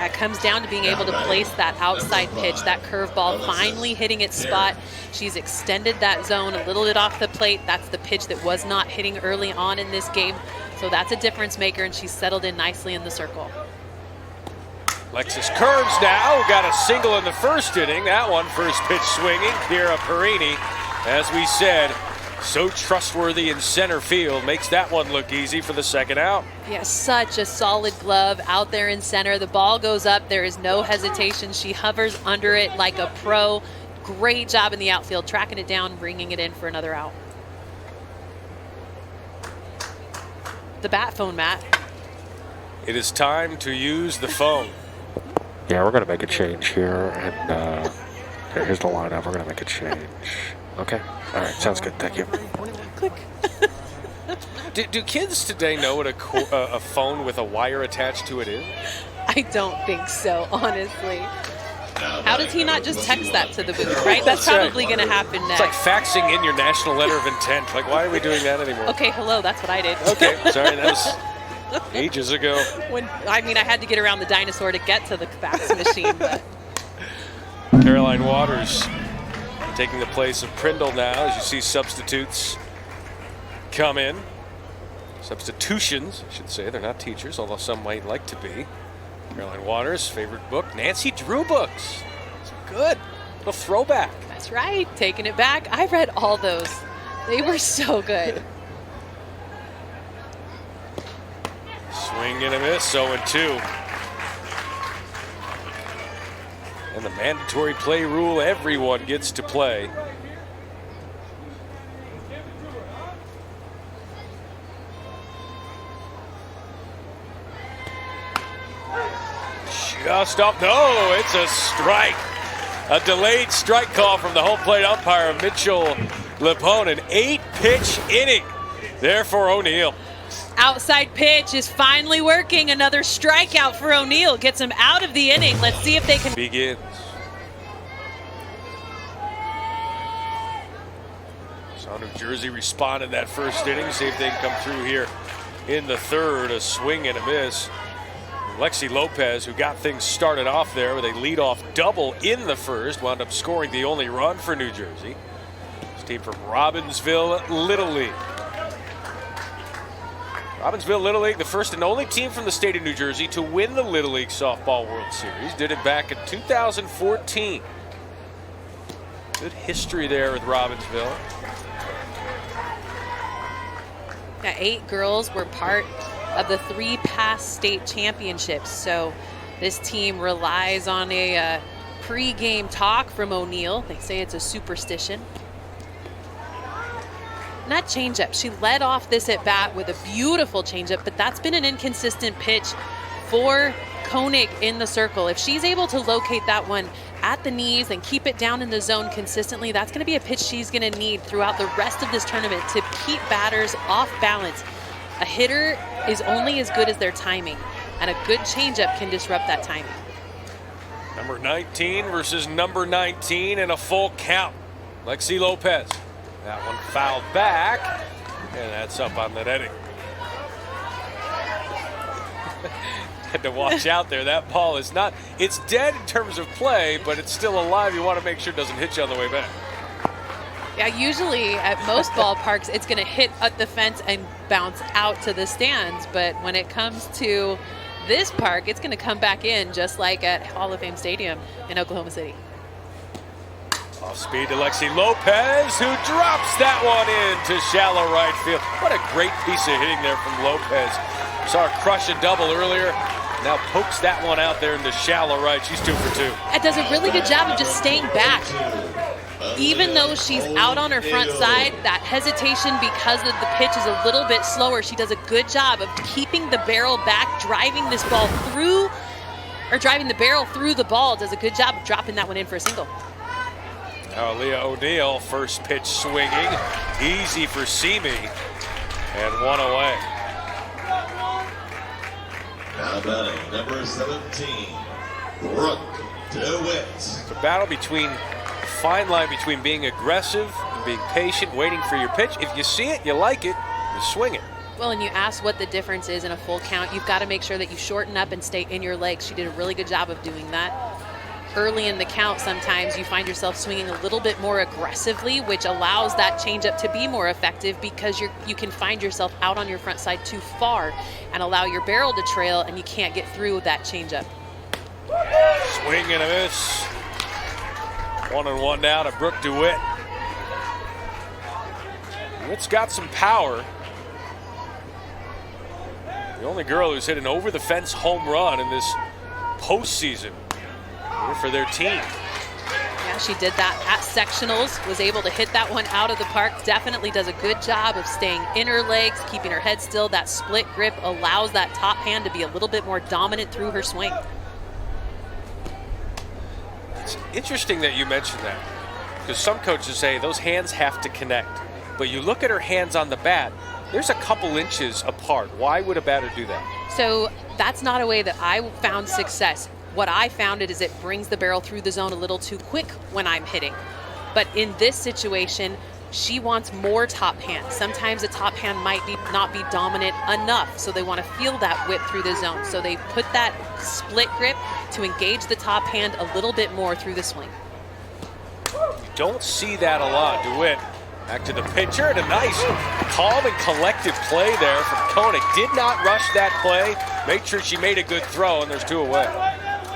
It comes down to being able to place that outside pitch, that curveball, finally hitting its spot. She's extended that zone a little bit off the plate. That's the pitch that was not hitting early on in this game. So that's a difference maker, and she's settled in nicely in the circle. Alexis Kearns now got a single in the first inning. That one, first pitch swinging. Kira Perini, as we said, so trustworthy in center field, makes that one look easy for the second out. Yeah, such a solid glove out there in center. The ball goes up. There is no hesitation. She hovers under it like a pro. Great job in the outfield, tracking it down, bringing it in for another out. The bat phone, Matt. It is time to use the phone. Yeah, we're going to make a change here, and here's the lineup. We're going to make a change. Okay. All right. Sounds good. Thank you. Click. Do kids today know what a phone with a wire attached to it is? I don't think so, honestly. How does he not just text that to the booth, right? That's probably going to happen next. It's like faxing in your national letter of intent. Like, why are we doing that anymore? Okay, hello. That's what I did. Okay. Sorry, that was ages ago. I had to get around the dinosaur to get to the fax machine. But. Caroline Waters taking the place of Prindle now, as you see substitutes come in. Substitutions, I should say. They're not teachers, although some might like to be. Caroline Waters' favorite book, Nancy Drew books. It's good. A little throwback. That's right. Taking it back. I read all those. They were so good. Swing and a miss, 0-2. And the mandatory play rule, everyone gets to play. Just up, no, it's a strike. A delayed strike call from the home plate umpire, Mitchell Lepone. An 8-pitch inning there for O'Neill. Outside pitch is finally working. Another strikeout for O'Neill. Gets him out of the inning. Let's see if they can. Begins. So New Jersey responded that first inning. See if they can come through here in the third. A swing and a miss. Lexi Lopez, who got things started off there with a leadoff double in the first, wound up scoring the only run for New Jersey. This team from Robbinsville Little League. Robbinsville Little League, the first and only team from the state of New Jersey to win the Little League Softball World Series. Did it back in 2014. Good history there with Robbinsville. Yeah, 8 girls were part of the 3 past state championships. So this team relies on a pre-game talk from O'Neill. They say it's a superstition. And that changeup, she led off this at bat with a beautiful changeup, but that's been an inconsistent pitch for KOENIG in the circle. If she's able to locate that one at the knees and keep it down in the zone consistently, that's going to be a pitch she's going to need throughout the rest of this tournament to keep batters off balance. A hitter is only as good as their timing, and a good changeup can disrupt that timing. Number 19 versus number 19 in a full count. Lexi Lopez. That one fouled back, and that's up on the netting. Had to watch out there. That ball is not, it's dead in terms of play, but it's still alive. You want to make sure it doesn't hit you on the way back. Yeah, usually at most ballparks, it's going to hit at the fence and bounce out to the stands. But when it comes to this park, it's going to come back in just like at Hall of Fame Stadium in Oklahoma City. Off speed to Lexi Lopez, who drops that one into shallow right field. What a great piece of hitting there from Lopez. Saw her crush a double earlier. Now pokes that one out there into shallow right. She's 2 for 2. It does a really good job of just staying back. Even though she's out on her front side, that hesitation because of the pitch is a little bit slower. She does a good job of keeping the barrel back, driving this ball through, or driving the barrel through the ball. Does a good job of dropping that one in for a single. Now Leah O'Neill, first pitch swinging. Easy for Simi, and one away. Now batting, number 17, Brooke DeWitt. It's a battle between, a fine line between being aggressive and being patient, waiting for your pitch. If you see it, you like it, you swing it. Well, and you asked what the difference is in a full count. You've got to make sure that you shorten up and stay in your legs. She did a really good job of doing that. Early in the count, sometimes you find yourself swinging a little bit more aggressively, which allows that changeup to be more effective because you can find yourself out on your front side too far and allow your barrel to trail, and you can't get through that changeup. Swing and a miss. 1-1 now to Brooke DeWitt. DeWitt's got some power. The only girl who's hit an over-the-fence home run in this postseason for their team. Yeah, she did that at sectionals, was able to hit that one out of the park. Definitely does a good job of staying in her legs, keeping her head still. That split grip allows that top hand to be a little bit more dominant through her swing. It's interesting that you mentioned that, because some coaches say those hands have to connect. But you look at her hands on the bat, there's a couple inches apart. Why would a batter do that? So that's not a way that I found success. What I found is it brings the barrel through the zone a little too quick when I'm hitting. But in this situation, she wants more top hand. Sometimes a top hand might not be dominant enough, so they want to feel that whip through the zone. So they put that split grip to engage the top hand a little bit more through the swing. You don't see that a lot. DeWitt back to the pitcher, and a nice calm and collected play there from KOENIG. Did not rush that play. Made sure she made a good throw, and there's 2 away.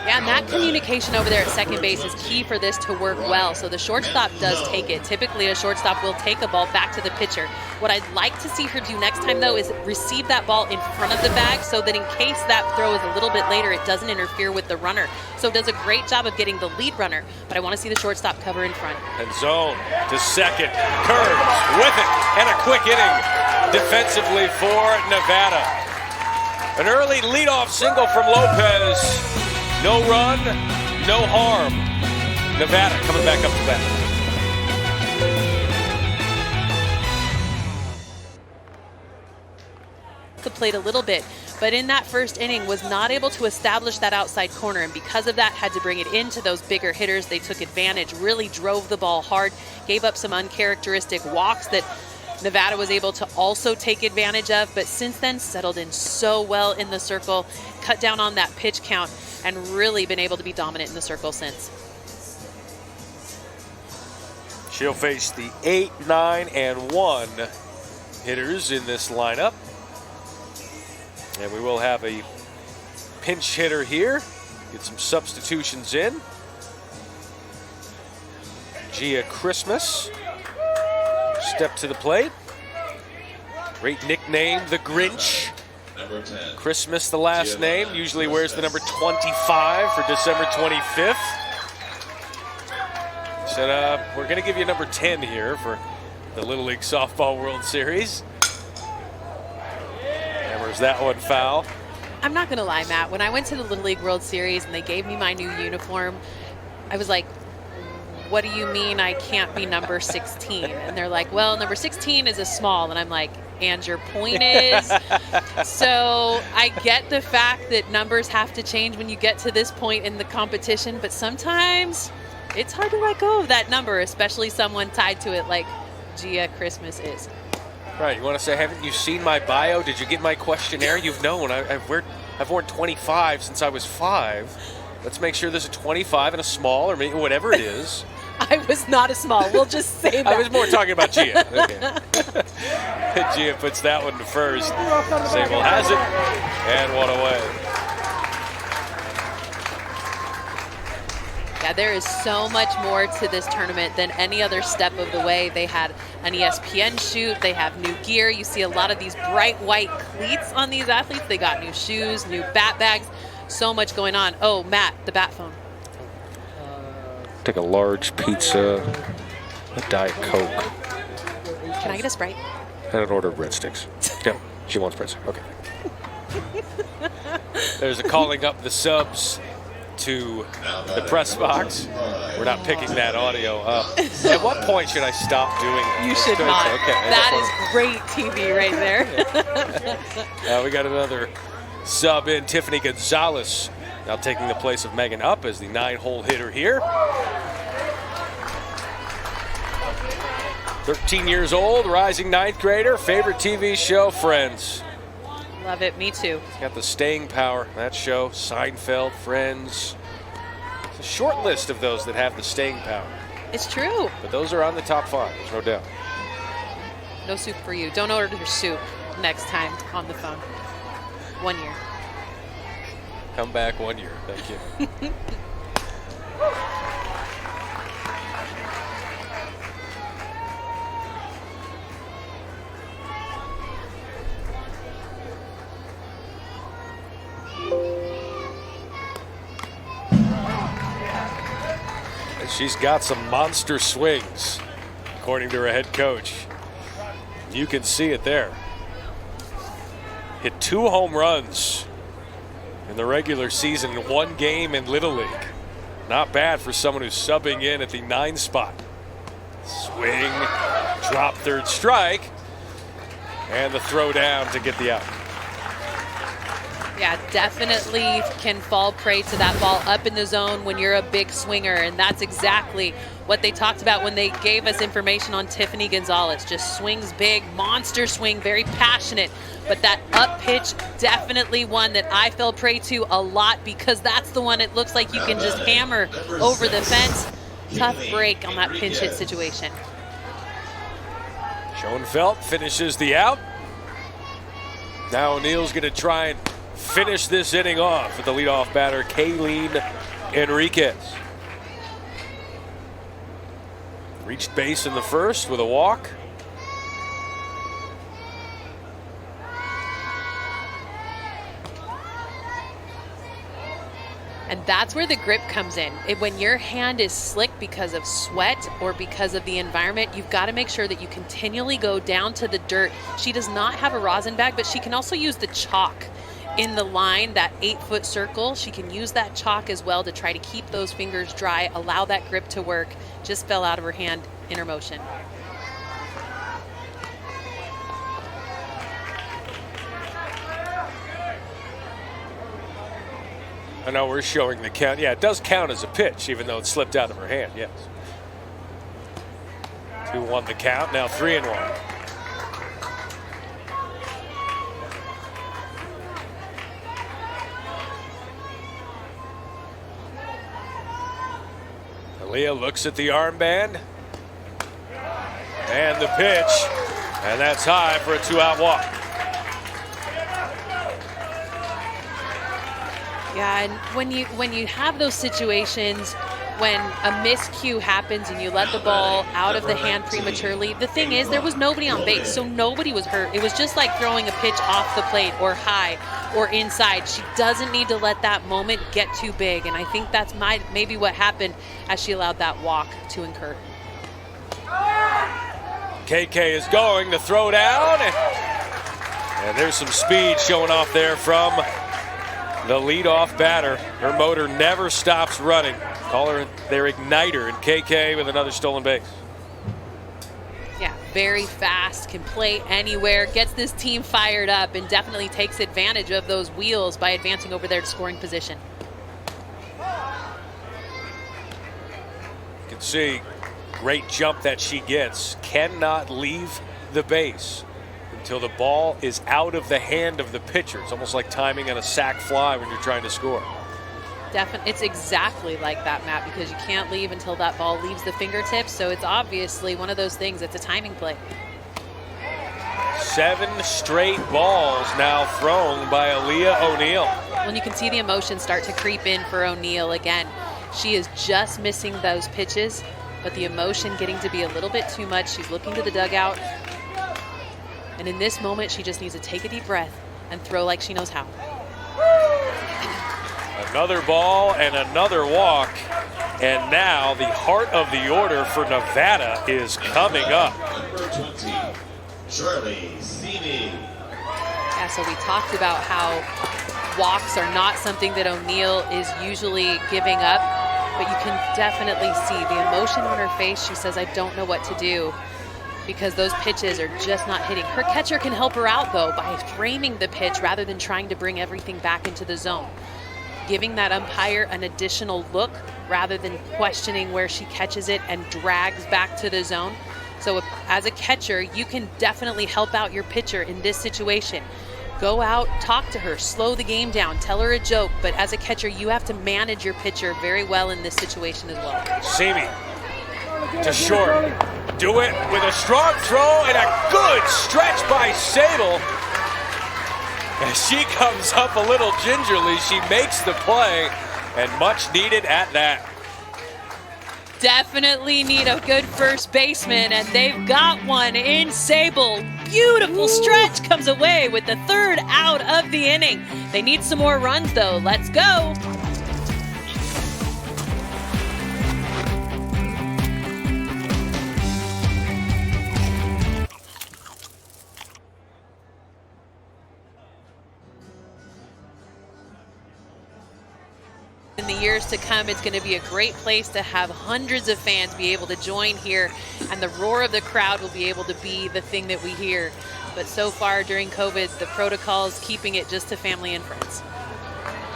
Yeah, and that communication over there at second base is key for this to work well. So the shortstop does take it. Typically, a shortstop will take a ball back to the pitcher. What I'd like to see her do next time, though, is receive that ball in front of the bag so that in case that throw is a little bit later, it doesn't interfere with the runner. So it does a great job of getting the lead runner, but I want to see the shortstop cover in front. And zone to second. Curves with it, and a quick inning defensively for Nevada. An early leadoff single from Lopez. No run, no harm. Nevada coming back up to bat. The plate a little bit, but in that first inning was not able to establish that outside corner, and because of that had to bring it into those bigger hitters. They took advantage, really drove the ball hard, gave up some uncharacteristic walks that Nevada was able to also take advantage of, but since then settled in so well in the circle, cut down on that pitch count, and really been able to be dominant in the circle since. She'll face the 8, 9, and 1 hitters in this lineup. And we will have a pinch hitter here. Get some substitutions in. Gia Christmas, step to the plate. Great nickname, the Grinch. number 10. Christmas, the last name, usually wears the number 25 for December 25th. So we're going to give you number 10 here for the Little League Softball World Series. Hammers that one foul. I'm not going to lie, Matt. When I went to the Little League World Series and they gave me my new uniform, I was like, what do you mean I can't be number 16? And they're like, well, number 16 is a small. And I'm like, and your point is? So I get the fact that numbers have to change when you get to this point in the competition, but sometimes it's hard to let go of that number, especially someone tied to it like Gia Christmas is. Right, you want to say, haven't you seen my bio? Did you get my questionnaire? You've known I've worn 25 since I was 5. Let's make sure there's a 25 and a small, or maybe whatever it is. I was not a small. We'll just say that. I was more talking about Gia. Okay. Gia puts that one to first. Sable has it, and one away. Yeah, there is so much more to this tournament than any other step of the way. They had an ESPN shoot. They have new gear. You see a lot of these bright white cleats on these athletes. They got new shoes, new bat bags. So much going on. Oh, Matt, the bat phone. Take a large pizza, a Diet Coke. Can I get a Sprite? And an order of breadsticks. Yeah, she wants breadsticks. Okay. There's a calling up the subs to the press box. We're not picking that audio up. At what point should I stop doing it? You should not. Okay. That is great TV right there. We got another sub in, Tiffany Gonzalez, now taking the place of Megan Up as the 9-hole hitter here. 13 years old, rising 9th grader, favorite TV show, Friends. Love it, me too. It's got the staying power, that show, Seinfeld, Friends. It's a short list of those that have the staying power. It's true. But those are on the top 5, there's no doubt. No soup for you. Don't order your soup next time on the phone. 1 year. Come back 1 year, thank you. She's got some monster swings, according to her head coach. You can see it there. Hit 2 home runs in the regular season in 1 game in Little League. Not bad for someone who's subbing in at the 9 spot. Swing, drop, third strike, and the throw down to get the out. Yeah, definitely can fall prey to that ball up in the zone when you're a big swinger, and that's exactly what they talked about when they gave us information on Tiffany Gonzalez. Just swings big, monster swing, very passionate, but that up pitch, definitely one that I fell prey to a lot because that's the one it looks like you can just hammer over the fence. Tough break on that pinch hit situation. Schoenfeld finishes the out. Now O'Neill's going to try and finish this inning off with the leadoff batter, KAROLINE Enriquez. Reached base in the first with a walk. And that's where the grip comes in. When your hand is slick because of sweat or because of the environment, you've got to make sure that you continually go down to the dirt. She does not have a rosin bag, but she can also use the chalk in the line, that 8-foot circle. She can use that chalk as well to try to keep those fingers dry, allow that grip to work. Just fell out of her hand in her motion. I know we're showing the count. Yeah, it does count as a pitch, even though it slipped out of her hand, yes. 2-1 the count, now 3-1. Aaliyah looks at the armband. And the pitch. And that's high for a 2-out walk. Yeah, and when you have those situations, when a miscue happens and you let the ball out of the hand prematurely, the thing is there was nobody on base, so nobody was hurt. It was just like throwing a pitch off the plate or high or inside. She doesn't need to let that moment get too big, and I think that's maybe what happened as she allowed that walk to incur. KK is going to throw down, and there's some speed showing off there from the leadoff batter. Her motor never stops running. Call her their igniter, and KK with another stolen base. Yeah, very fast, can play anywhere, gets this team fired up, and definitely takes advantage of those wheels by advancing over there to scoring position. You can see great jump that she gets. Cannot leave the base until the ball is out of the hand of the pitcher. It's almost like timing on a sac fly when you're trying to score. Definitely, it's exactly like that, Matt, because you can't leave until that ball leaves the fingertips. So it's obviously one of those things. It's a timing play. 7 straight balls now thrown by Aaliyah O'Neal. When you can see the emotion start to creep in for O'Neal again, she is just missing those pitches, but the emotion getting to be a little bit too much. She's looking to the dugout. And in this moment, she just needs to take a deep breath and throw like she knows how. Another ball and another walk. And now the heart of the order for Nevada is coming up. Number 20, Charlie Seamy. Yeah, so we talked about how walks are not something that O'Neal is usually giving up, but you can definitely see the emotion on her face. She says, I don't know what to do, because those pitches are just not hitting. Her catcher can help her out, though, by framing the pitch rather than trying to bring everything back into the zone. Giving that umpire an additional look rather than questioning where she catches it and drags back to the zone. So as a catcher, you can definitely help out your pitcher in this situation. Go out, talk to her, slow the game down, tell her a joke, but as a catcher, you have to manage your pitcher very well in this situation as well. Seamy to short. Do it with a strong throw and a good stretch by Sable. As she comes up a little gingerly, she makes the play, and much needed at that. Definitely need a good first baseman, and they've got one in Sable. Beautiful stretch, comes away with the 3rd out of the inning. They need some more runs, though. Let's go. In the years to come, it's going to be a great place to have hundreds of fans be able to join here, and the roar of the crowd will be able to be the thing that we hear. But so far during COVID, the protocol is keeping it just to family and friends.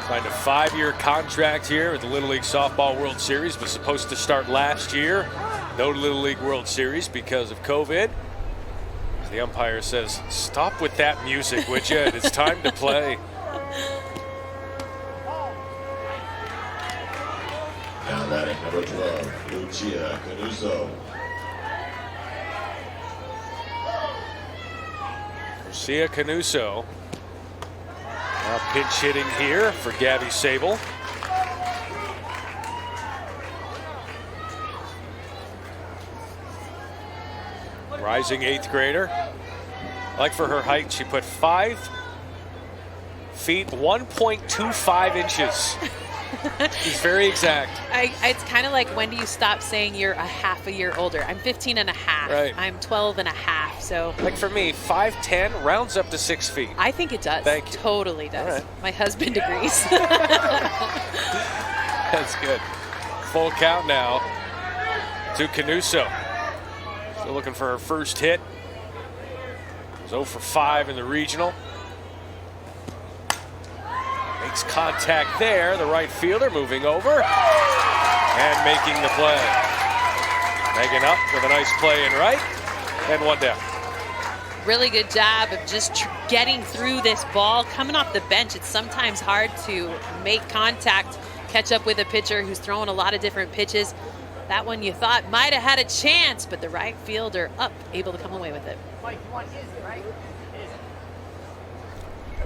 Signed a 5-year contract here with the Little League Softball World Series. Was supposed to start last year. No Little League World Series because of COVID. The umpire says, stop with that music, would you? It's time to play. Now batting number 12, Lucia Canuso. Lucia Canuso. Now pinch hitting here for Gabby Sable. Rising 8th grader. Like for her height, she put 5 feet, 1.25 inches. She's very exact. It's kind of like, when do you stop saying you're a half a year older? I'm 15 and a half. Right. I'm 12 and a half. So like for me, 5'10" rounds up to 6 feet. I think it does. Thank you. Totally does. All right. My husband agrees. That's good. Full count now to Canuso. Still looking for her first hit. It was 0 for 5 in the regional. Makes contact there. The right fielder moving over and making the play. Megan up with a nice play in right, and 1 down. Really good job of just getting through this ball. Coming off the bench, it's sometimes hard to make contact, catch up with a pitcher who's throwing a lot of different pitches. That one you thought might have had a chance, but the right fielder up, able to come away with it.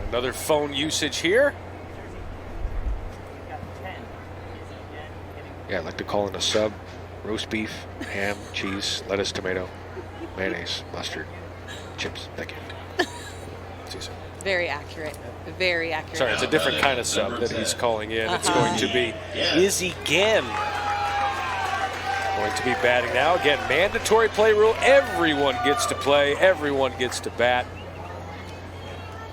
Another phone usage here. Yeah, I like to call in a sub. Roast beef, ham, cheese, lettuce, tomato, mayonnaise, mustard, chips. Thank you. Caesar. Very accurate. Very accurate. Sorry, it's a different kind of sub that he's calling in. It's going to be Izzy Ginn. Going to be batting now. Again, mandatory play rule. Everyone gets to play. Everyone gets to bat.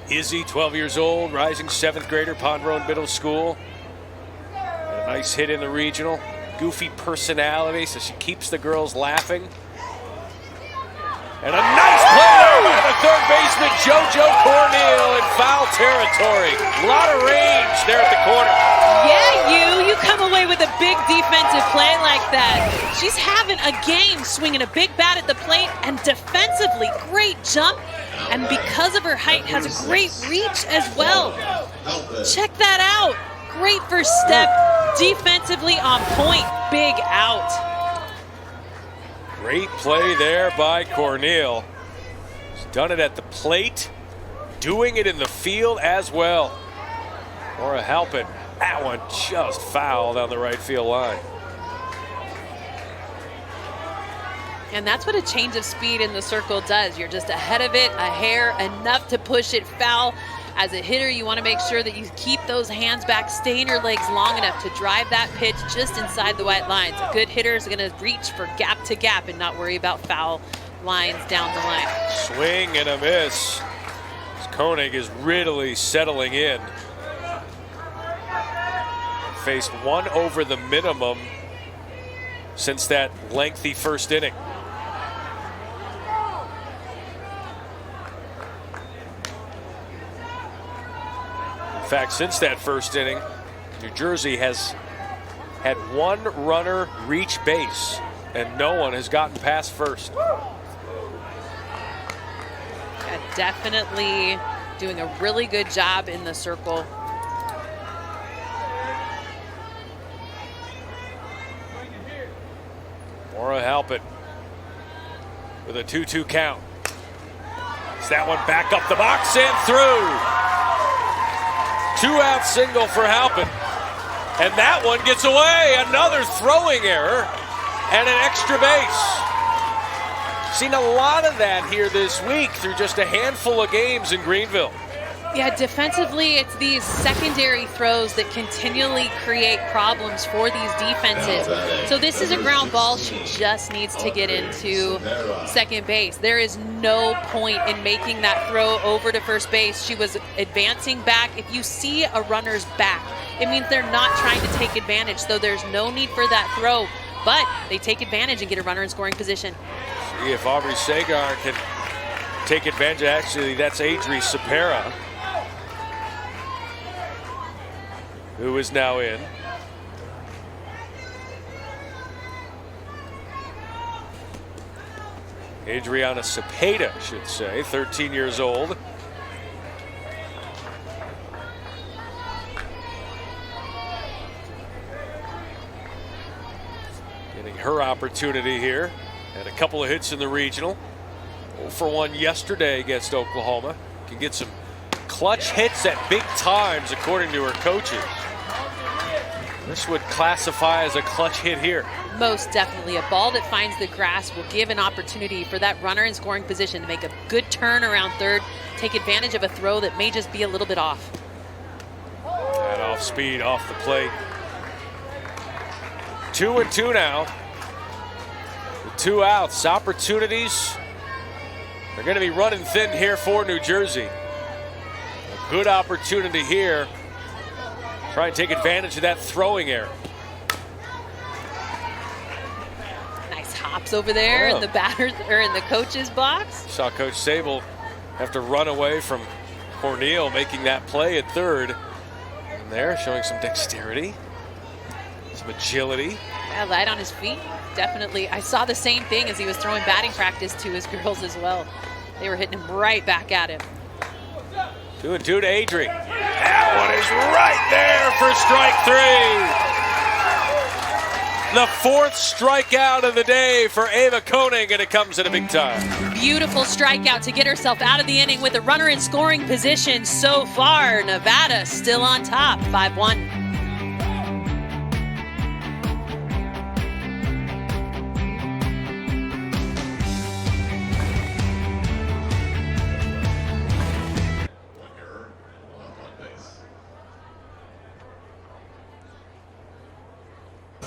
Izzy, 12 years old, rising 7th grader, Pond Road Middle School. And a nice hit in the regional. Goofy personality, so she keeps the girls laughing. And a nice play there by the third baseman, JoJo Corneal, in foul territory. A lot of range there at the corner. Yeah, you come away with a big defensive play like that. She's having a game, swinging a big bat at the plate, and defensively, great jump. And because of her height, has a great reach as well. Check that out. Great first step, defensively on point, big out. Great play there by Corneal. She's done it at the plate, doing it in the field as well. Laura Halpin, that one just foul down the right field line. And that's what a change of speed in the circle does. You're just ahead of it, a hair, enough to push it foul. As a hitter, you want to make sure that you keep those hands back, stay in your legs long enough to drive that pitch just inside the white lines. A good hitter is going to reach for gap to gap and not worry about foul lines down the line. Swing and a miss. KOENIG is really settling in. Faced one over the minimum since that lengthy first inning. In fact, since that first inning, New Jersey has had one runner reach base, and no one has gotten past first. Yeah, definitely doing a really good job in the circle. Laura Halpin with a 2-2 count. It's that one back up the box and through. 2-out single for Halpin. And that one gets away. Another throwing error and an extra base. Seen a lot of that here this week through just a handful of games in Greenville. Yeah, defensively, it's these secondary throws that continually create problems for these defenses. So this is a ground ball. She just needs to get into second base. There is no point in making that throw over to first base. She was advancing back. If you see a runner's back, it means they're not trying to take advantage. So there's no need for that throw, but they take advantage and get a runner in scoring position. See if Aubrey Sagar can take advantage. Actually, that's Adri Sapera, who is now in. Adriana Cepeda, I should say, 13 years old. Getting her opportunity here. Had a couple of hits in the regional. 0-for-1 yesterday against Oklahoma. Can get some clutch hits at big times, according to her coaches. This would classify as a clutch hit here. Most definitely. A ball that finds the grass will give an opportunity for that runner in scoring position to make a good turn around third, take advantage of a throw that may just be a little bit off. That off speed, off the plate. 2-2 now. With 2 outs, opportunities are going to be running thin here for New Jersey. A good opportunity here. Try and take advantage of that throwing error. Nice hops over there in the batters or in the coach's box. Saw Coach Sable have to run away from Corneal making that play at third. And there, showing some dexterity, some agility. Yeah, light on his feet. Definitely. I saw the same thing as he was throwing batting practice to his girls as well. They were hitting him right back at him. 2-2 to Adri. That one is right there for strike 3. The 4th strikeout of the day for Ava KOENIG, and it comes at a big time. Beautiful strikeout to get herself out of the inning with a runner in scoring position so far. Nevada still on top, 5-1.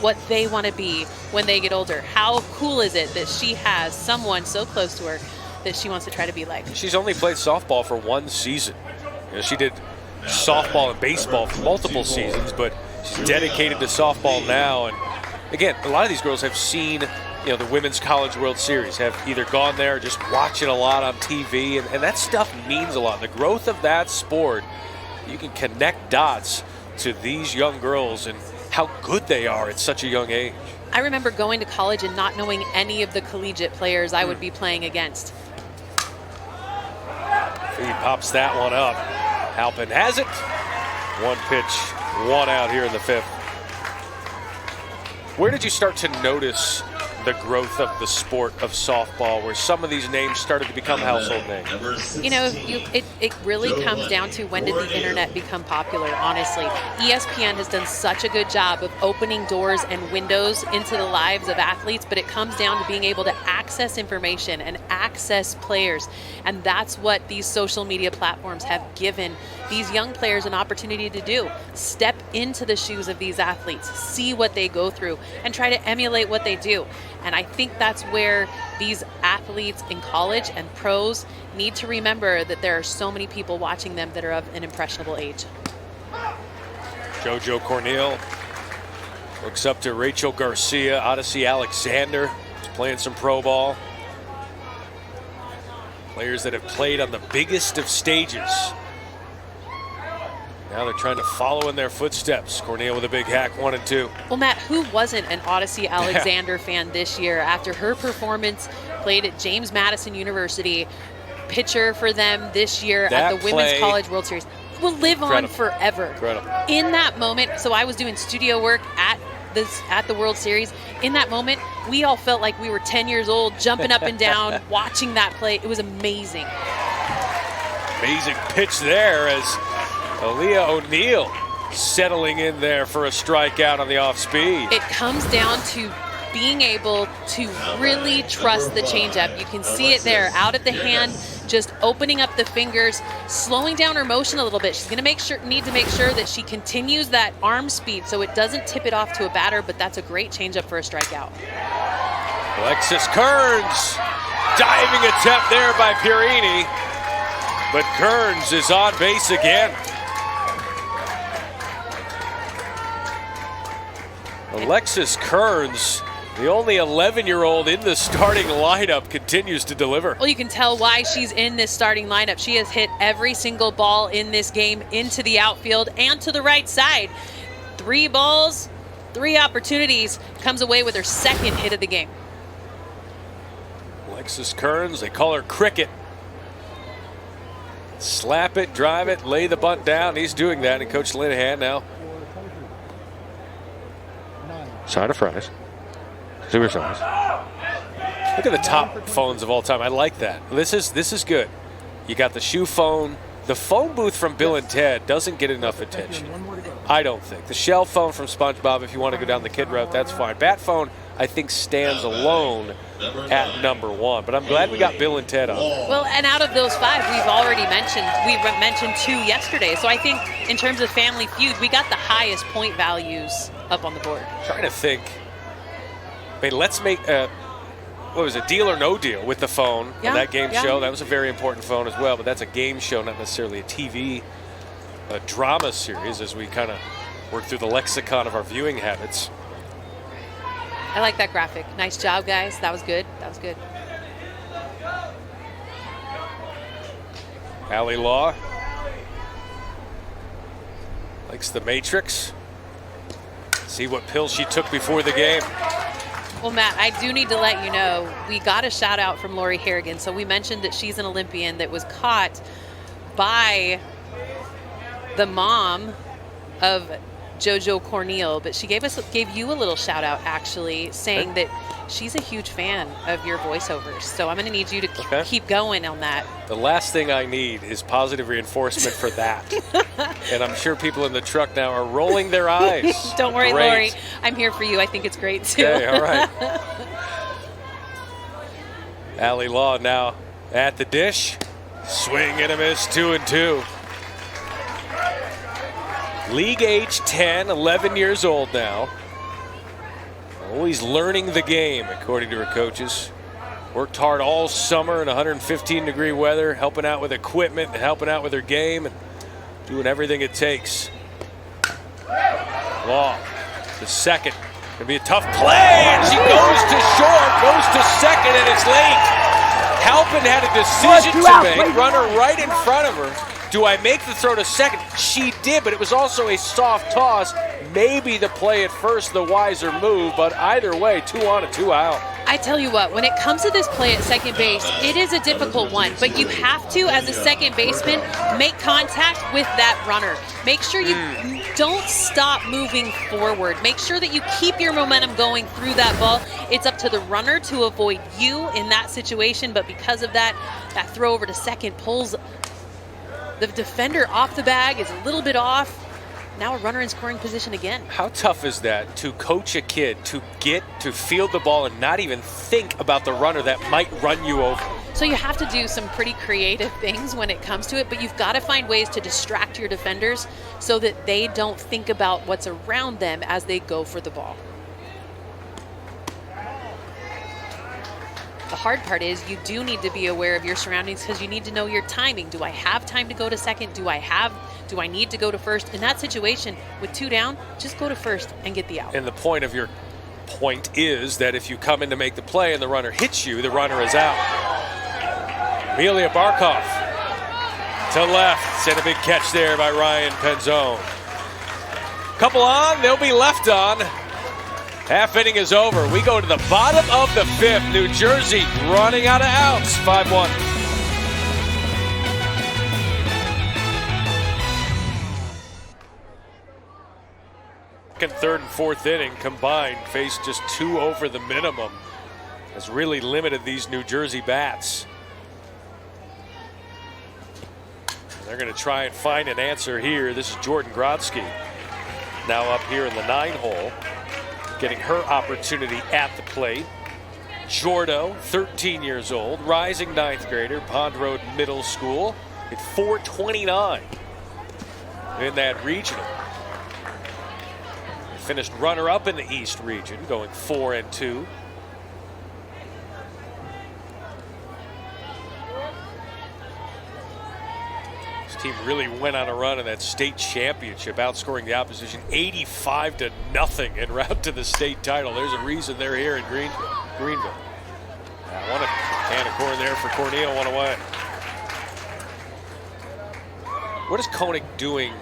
what they want to be when they get older. How cool is it that she has someone so close to her that she wants to try to be like? She's only played softball for 1 season. You know, she did softball and baseball for multiple seasons, but she's dedicated to softball now. And again, a lot of these girls have seen, you know, the Women's College World Series, have either gone there or just watch it a lot on TV, and that stuff means a lot. The growth of that sport, you can connect dots to these young girls and how good they are at such a young age. I remember going to college and not knowing any of the collegiate players I would be playing against. He pops that one up. Halpin has it. 1 pitch, 1 out here in the 5th. Where did you start to notice the growth of the sport of softball, where some of these names started to become household names? You know, it really comes down to, when did the internet become popular, honestly. ESPN has done such a good job of opening doors and windows into the lives of athletes, but it comes down to being able to access information and access players. And that's what these social media platforms have given these young players an opportunity to do. Step into the shoes of these athletes, see what they go through, and try to emulate what they do. And I think that's where these athletes in college and pros need to remember that there are so many people watching them that are of an impressionable age. JoJo Corneal looks up to Rachel Garcia. Odyssey Alexander is playing some pro ball. Players that have played on the biggest of stages. Now they're trying to follow in their footsteps. Corneal with a big hack, 1 and 2. Well, Matt, who wasn't an Odyssey Alexander fan this year after her performance? Played at James Madison University, pitcher for them this year at the Women's College World Series. Will live on forever. Incredible. In that moment, so I was doing studio work at the World Series. In that moment, we all felt like we were 10 years old, jumping up and down, watching that play. It was amazing. Amazing pitch there as Aaliyah O'Neal settling in there for a strikeout on the off speed. It comes down to being able to really trust the changeup. You can see it there, out of the hand, just opening up the fingers, slowing down her motion a little bit. She's going to need to make sure that she continues that arm speed so it doesn't tip it off to a batter, but that's a great changeup for a strikeout. Alexis Kearns, diving attempt there by Pierini, but Kearns is on base again. Alexis Kearns, the only 11-year-old in the starting lineup, continues to deliver. Well, you can tell why she's in this starting lineup. She has hit every single ball in this game into the outfield and to the right side. 3 balls, 3 opportunities, comes away with her 2nd hit of the game. Alexis Kearns, they call her Cricket. Slap it, drive it, lay the bunt down. He's doing that, and Coach Linehan now. Side of fries. Super size. Look at the top phones of all time. I like that. This is good. You got the shoe phone. The phone booth from Bill and Ted doesn't get enough attention, I don't think. The shell phone from SpongeBob, if you want to go down the kid route, that's fine. Bat phone, I think, stands alone at number 1. But I'm glad we got Bill and Ted on. Well, and out of those 5, we mentioned 2 yesterday. So I think in terms of Family Feud, we got the highest point values up on the board. Trying to think. I mean, let's make what was it, Deal or No Deal with the phone on that game show. That was a very important phone as well, but that's a game show, not necessarily a TV drama series, as we kind of work through the lexicon of our viewing habits. I like that graphic. Nice job, guys. That was good. That was good. Allie Law likes the Matrix. See what pill she took before the game. Well, Matt, I do need to let you know, we got a shout out from Lori Harrigan. So we mentioned that she's an Olympian that was caught by the mom of JoJo Corneal, but she gave you a little shout out, actually, saying that she's a huge fan of your voiceovers. So I'm going to need you to keep going on that. The last thing I need is positive reinforcement for that. And I'm sure people in the truck now are rolling their eyes. Don't worry, Lori. I'm here for you. I think it's great, too. Okay, all right. Allie Law now at the dish. Swing and a miss, 2-2. League age 10, 11 years old now. Always learning the game, according to her coaches. Worked hard all summer in 115-degree weather, helping out with equipment and helping out with her game and doing everything it takes. Long, the second. Gonna be a tough play, and she goes to short, goes to second, and it's late. Halpin had a decision to make, runner right in front of her. Do I make the throw to second? She did, but it was also a soft toss. Maybe the play at first, the wiser move, but either way, 2 on and 2 out. I tell you what, when it comes to this play at second base, it is a difficult one, but you have to, as a second baseman, make contact with that runner. Make sure you don't stop moving forward. Make sure that you keep your momentum going through that ball. It's up to the runner to avoid you in that situation, but because of that, that throw over to second pulls the defender off the bag, is a little bit off. Now a runner in scoring position again. How tough is that to coach a kid to get to field the ball and not even think about the runner that might run you over? So you have to do some pretty creative things when it comes to it, but you've got to find ways to distract your defenders so that they don't think about what's around them as they go for the ball. The hard part is you do need to be aware of your surroundings because you need to know your timing. Do I have time to go to second? Do I need to go to first? In that situation, with 2 down, just go to first and get the out. And the point of your point is that if you come in to make the play and the runner hits you, the runner is out. Amelia Barkov to left. Sent a big catch there by Ryan Penzone. Couple on, they'll be left on. Half inning is over. We go to the bottom of the 5th. New Jersey running out of outs. 5-1. Second, third, and fourth inning combined faced just 2 over the minimum. Has really limited these New Jersey bats. They're going to try and find an answer here. This is Jordan Grodsky now up here in the 9-hole. Getting her opportunity at the plate. Jordo, 13 years old, rising 9th grader, Pond Road Middle School, at 429 in that regional. Finished runner-up in the East region, going 4-2. This team really went on a run in that state championship, outscoring the opposition 85-0 en route to the state title. There's a reason they're here in Greenville. One a can of corn there for Cornel, 1 away. What is KOENIG doing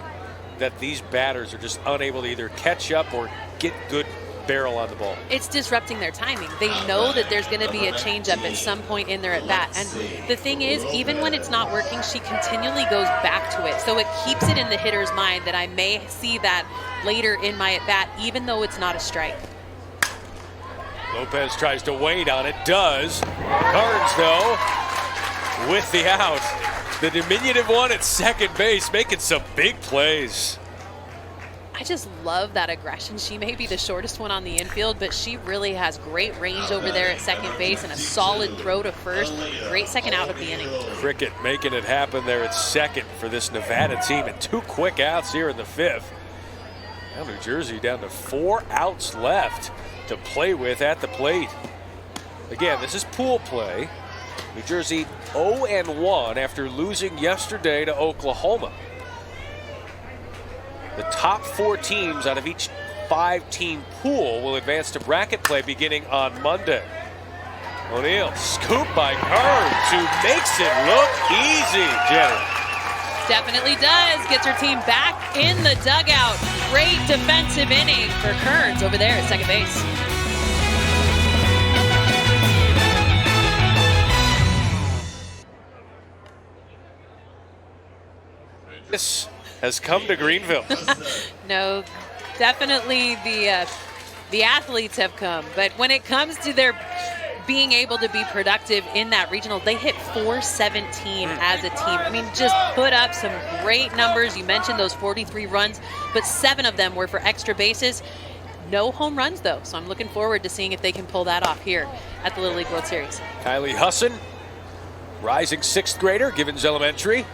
that these batters are just unable to either catch up or get good barrel on the ball? It's disrupting their timing. They know that there's going to be a changeup at some point in their at-bat. And the thing is, even when it's not working, she continually goes back to it. So it keeps it in the hitter's mind that I may see that later in my at-bat, even though it's not a strike. Lopez tries to wait on it, does. Kearns, though, with the out. The diminutive one at second base, making some big plays. I just love that aggression. She may be the shortest one on the infield, but she really has great range over there at second base and a solid throw to first. Great second out of the inning. Cricket making it happen there at second for this Nevada team, and 2 quick outs here in the 5th. Now New Jersey down to 4 outs left to play with at the plate. Again, this is pool play. New Jersey 0-1 after losing yesterday to Oklahoma. The top 4 teams out of each 5-team pool will advance to bracket play beginning on Monday. O'Neal, scoop by Kearns, who makes it look easy, Jenny. Definitely does. Gets her team back in the dugout. Great defensive inning for Kearns over there at second base. This has come to Greenville. No, definitely the athletes have come. But when it comes to their being able to be productive in that regional, they hit 417 as a team. I mean, just put up some great numbers. You mentioned those 43 runs, but 7 of them were for extra bases. No home runs, though, so I'm looking forward to seeing if they can pull that off here at the Little League World Series. Kylie Husson, rising 6th grader, Givens Elementary.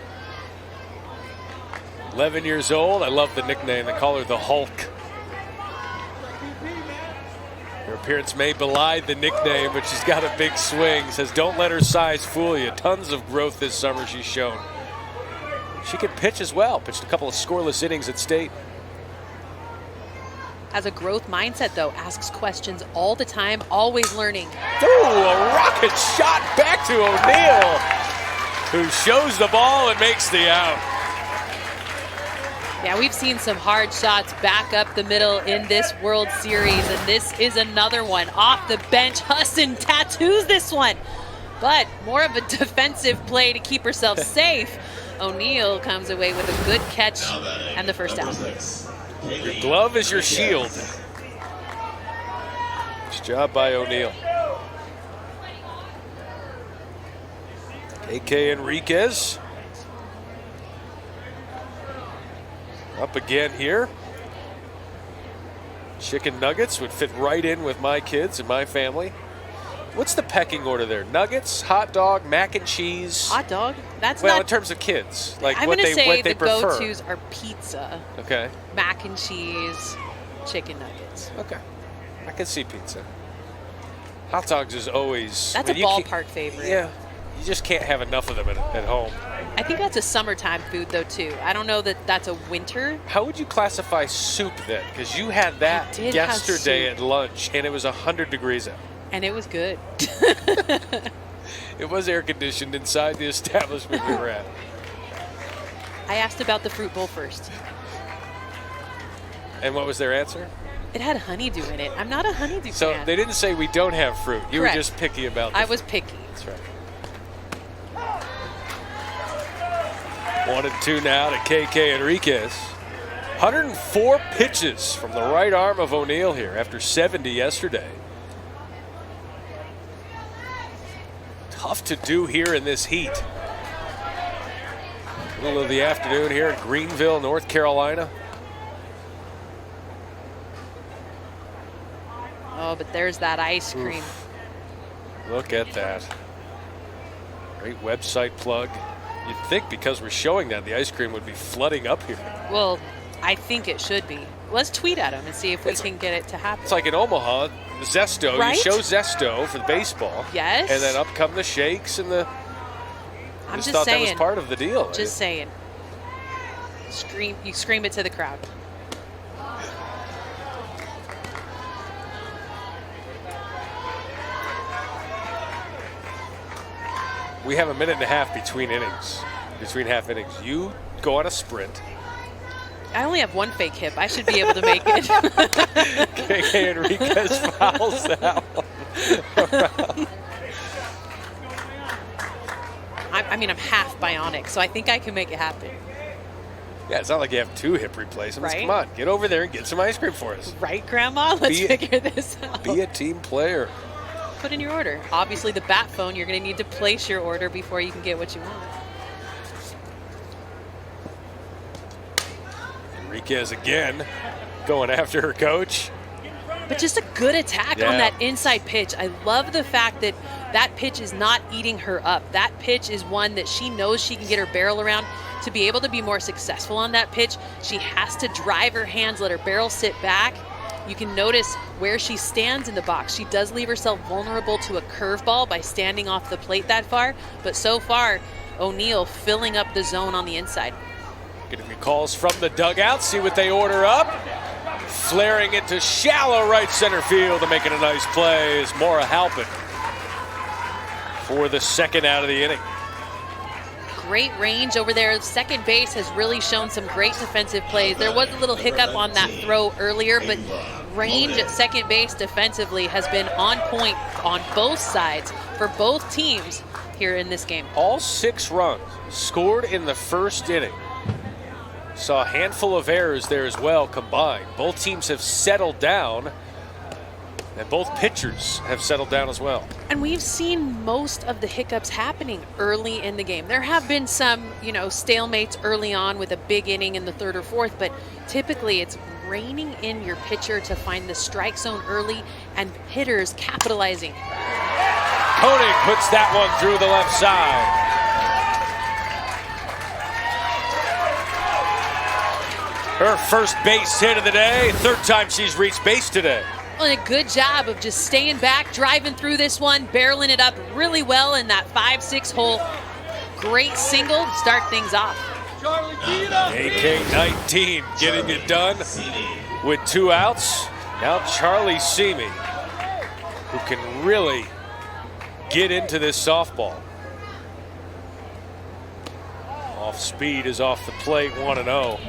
11 years old. I love the nickname. They call her the Hulk. Her appearance may belie the nickname, but she's got a big swing. Says, don't let her size fool you. Tons of growth this summer she's shown. She can pitch as well. Pitched a couple of scoreless innings at State. Has a growth mindset, though. Asks questions all the time, always learning. Ooh, a rocket shot back to O'Neill, who shows the ball and makes the out. Yeah, we've seen some hard shots back up the middle in this World Series, and this is another one. Off the bench, Husson tattoos this one, but more of a defensive play to keep herself safe. O'Neill comes away with a good catch and the first out. Your glove is your shield. Good job by O'Neill. A.K. Enriquez up again here. Chicken nuggets would fit right in with my kids and my family. What's the pecking order there? Nuggets, hot dog, mac and cheese? Hot dog? That's well, not, in terms of kids, like I'm what gonna they say the prefer. go-tos are pizza, Okay. mac and cheese, chicken nuggets. Okay. I can see pizza. Hot dogs is always... That's a ballpark favorite. Yeah. You just can't have enough of them at home. I think that's a summertime food, though, too. I don't know that that's a winter. How would you classify soup then? Because you had that yesterday at lunch, and it was 100 degrees out. And it was good. It was air conditioned inside the establishment we were at. I asked about the fruit bowl first. And what was their answer? It had honeydew in it. I'm not a honeydew So fan. they didn't say we don't have fruit. You Correct. were just picky about I was picky. That's right. 1-2 now to KK Enriquez. 104 pitches from the right arm of O'Neill here after 70 yesterday. Tough to do here in this heat. Middle of the afternoon here in Greenville, North Carolina. Oh, but there's that ice cream. Oof. Look at that. Great website plug. You'd think because we're showing that, the ice cream would be flooding up here. Well, I think it should be. Let's tweet at them and see if we can get it to happen. It's like in Omaha, Zesto. Right? You show Zesto for the baseball. Yes. And then up come the shakes and the... I'm just thought saying. that was part of the deal. Just saying. You scream it to the crowd. We have a minute and a half between innings, between half innings. You go on a sprint. I only have one fake hip. I should be able to make it. KK Enriquez fouls that one. I mean, I'm half bionic, so I think I can make it happen. Yeah, it's not like you have 2 hip replacements. Right? Come on, get over there and get some ice cream for us. Right, Grandma? Let's figure this out. Be a team player. Put in your order. Obviously, the bat phone, you're going to need to place your order before you can get what you want. Enriquez again going after her coach. But just a good attack on that inside pitch. I love the fact that that pitch is not eating her up. That pitch is one that she knows she can get her barrel around. To be able to be more successful on that pitch, she has to drive her hands, let her barrel sit back. You can notice where she stands in the box. She does leave herself vulnerable to a curveball by standing off the plate that far. But so far, O'Neill filling up the zone on the inside. Getting the calls from the dugout, see what they order up. Flaring it to shallow right center field and making a nice play is Maura Halpin for the second out of the inning. Great range over there. Second base has really shown some great defensive plays. There was a little hiccup on that throw earlier, but range at second base defensively has been on point on both sides for both teams here in this game. All 6 runs scored in the first inning. Saw a handful of errors there as well combined. Both teams have settled down, and both pitchers have settled down as well. And we've seen most of the hiccups happening early in the game. There have been some, stalemates early on with a big inning in the 3rd or 4th, but typically it's reining in your pitcher to find the strike zone early and hitters capitalizing. KOENIG puts that one through the left side. Her first base hit of the day, 3rd time she's reached base today. And a good job of just staying back, driving through this one, barreling it up really well in that 5-6 hole. Great single to start things off. AK-19 getting it done with 2 outs. Now Charlie Simi, who can really get into this softball. Off speed is off the plate, 1-0.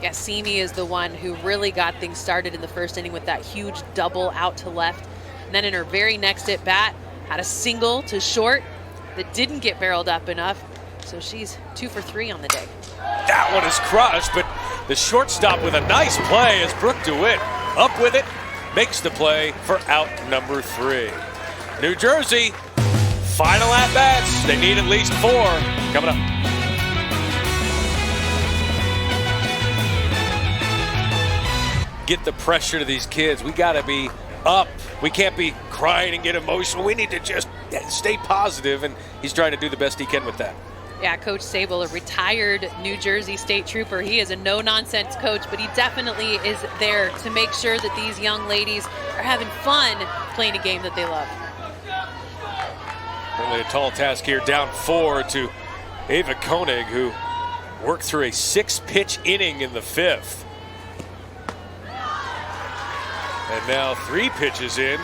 Yeah, Simi is the one who really got things started in the first inning with that huge double out to left. And then in her very next at bat, had a single to short that didn't get barreled up enough. So she's 2 for 3 on the day. That one is crushed, but the shortstop with a nice play is Brooke DeWitt. Up with it, makes the play for out number 3. New Jersey, final at bats. They need at least 4 coming up. Get the pressure to these kids. We got to be up. We can't be crying and get emotional. We need to just stay positive, and he's trying to do the best he can with that. Yeah, Coach Sable, a retired New Jersey State Trooper. He is a no-nonsense coach, but he definitely is there to make sure that these young ladies are having fun playing a game that they love. Only a tall task here, down 4 to Ava Koenig, who worked through a 6-pitch inning in the 5th. And now 3 pitches in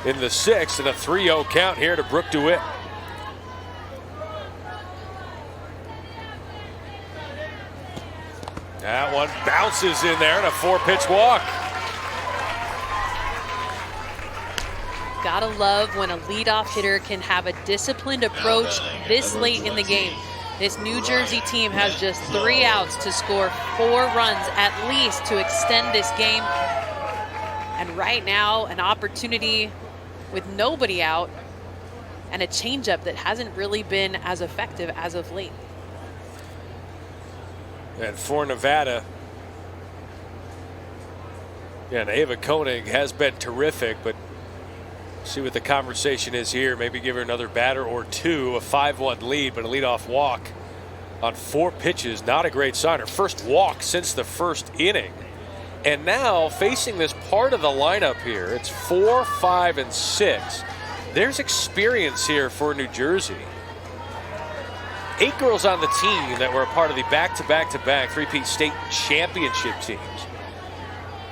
the 6th, and a 3-0 count here to Brooke DeWitt. That one bounces in there, and a 4-pitch walk. Gotta love when a leadoff hitter can have a disciplined approach this late in the game. This New Jersey team has just 3 outs to score 4 runs at least to extend this game. And right now, an opportunity with nobody out and a changeup that hasn't really been as effective as of late. And for Nevada, and Ava Koenig has been terrific, but see what the conversation is here. Maybe give her another batter or 2, a 5-1 lead, but a leadoff walk on 4 pitches, not a great sign. Her first walk since the first inning. And now facing this part of the lineup here, it's 4, 5, and 6. There's experience here for New Jersey. 8 girls on the team that were a part of the back-to-back-to-back 3-peat state championship teams,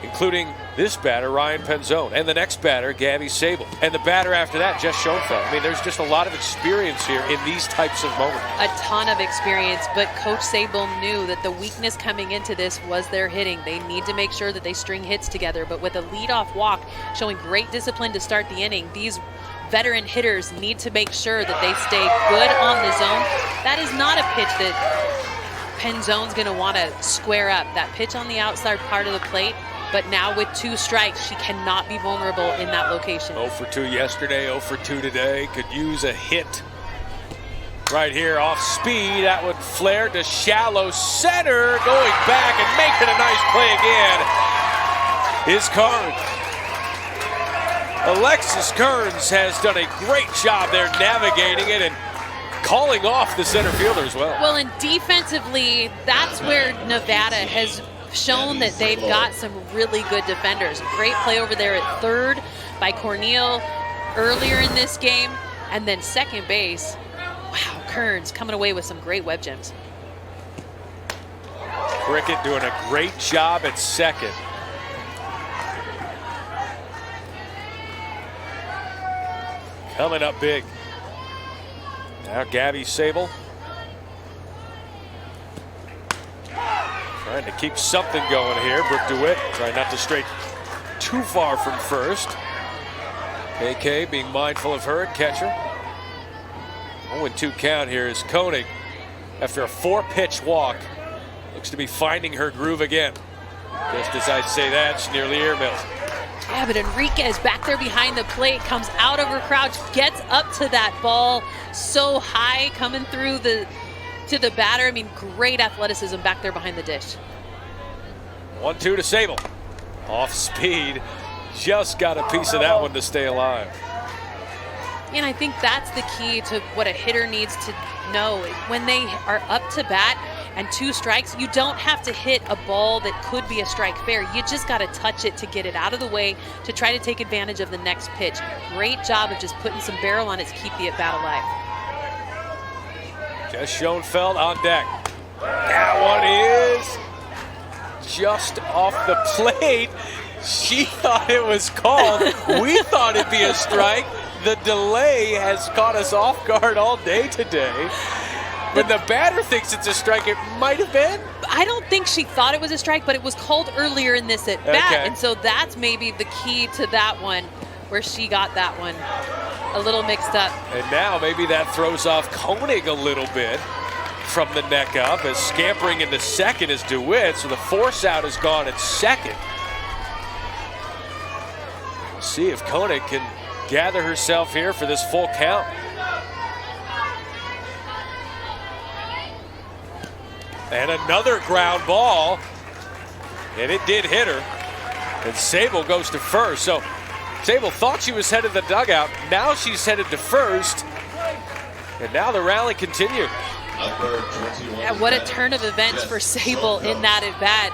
including this batter, Ryan Penzone, and the next batter, Gabby Sable, and the batter after that, Jess Schoenfeld. I mean, there's just a lot of experience here in these types of moments. A ton of experience, but Coach Sable knew that the weakness coming into this was their hitting. They need to make sure that they string hits together, but with a leadoff walk showing great discipline to start the inning, these veteran hitters need to make sure that they stay good on the zone. That is not a pitch that Penzone's going to want to square up. That pitch on the outside part of the plate. But now with 2 strikes, she cannot be vulnerable in that location. 0 for 2 yesterday, 0 for 2 today. Could use a hit right here off speed. That would flare to shallow center. Going back and making a nice play again is Kearns. Alexis Kearns has done a great job there navigating it and calling off the center fielder as well. Well, and defensively, that's where Nevada has shown that they've got some really good defenders. Great play over there at third by Cornel earlier in this game. And then second base, wow, Kearns coming away with some great web gems. Cricket doing a great job at second. Coming up big. Now Gabby Sable. Trying to keep something going here. Brooke DeWitt trying not to stray too far from first. AK being mindful of her at catcher. 0-2 count here is Koenig after a 4-pitch walk. Looks to be finding her groove again. Just as I say that, she's nearly ear mills. Yeah, but Enriquez back there behind the plate, comes out of her crouch, gets up to that ball so high, coming through to the batter. I mean, great athleticism back there behind the dish. 1-2 to Sable. Off speed. Just got a piece of that one to stay alive. And I think that's the key to what a hitter needs to know. When they are up to bat, and 2 strikes. You don't have to hit a ball that could be a strike fair. You just got to touch it to get it out of the way to try to take advantage of the next pitch. Great job of just putting some barrel on it to keep the at-bat alive. Just Schoenfeld on deck. That one is just off the plate. She thought it was called. We thought it'd be a strike. The delay has caught us off guard all day today. When the batter thinks it's a strike, it might have been. I don't think she thought it was a strike, but it was called earlier in this at bat. Okay. And so that's maybe the key to that one, where she got that one a little mixed up. And now maybe that throws off Koenig a little bit from the neck up, as scampering into second is DeWitt. So the force out is gone at second. We'll see if Koenig can gather herself here for this full count. And another ground ball, and it did hit her. And Sable goes to first. So Sable thought she was headed to the dugout. Now she's headed to first. And now the rally continues. Yeah, what a turn of events for Sable in that at bat.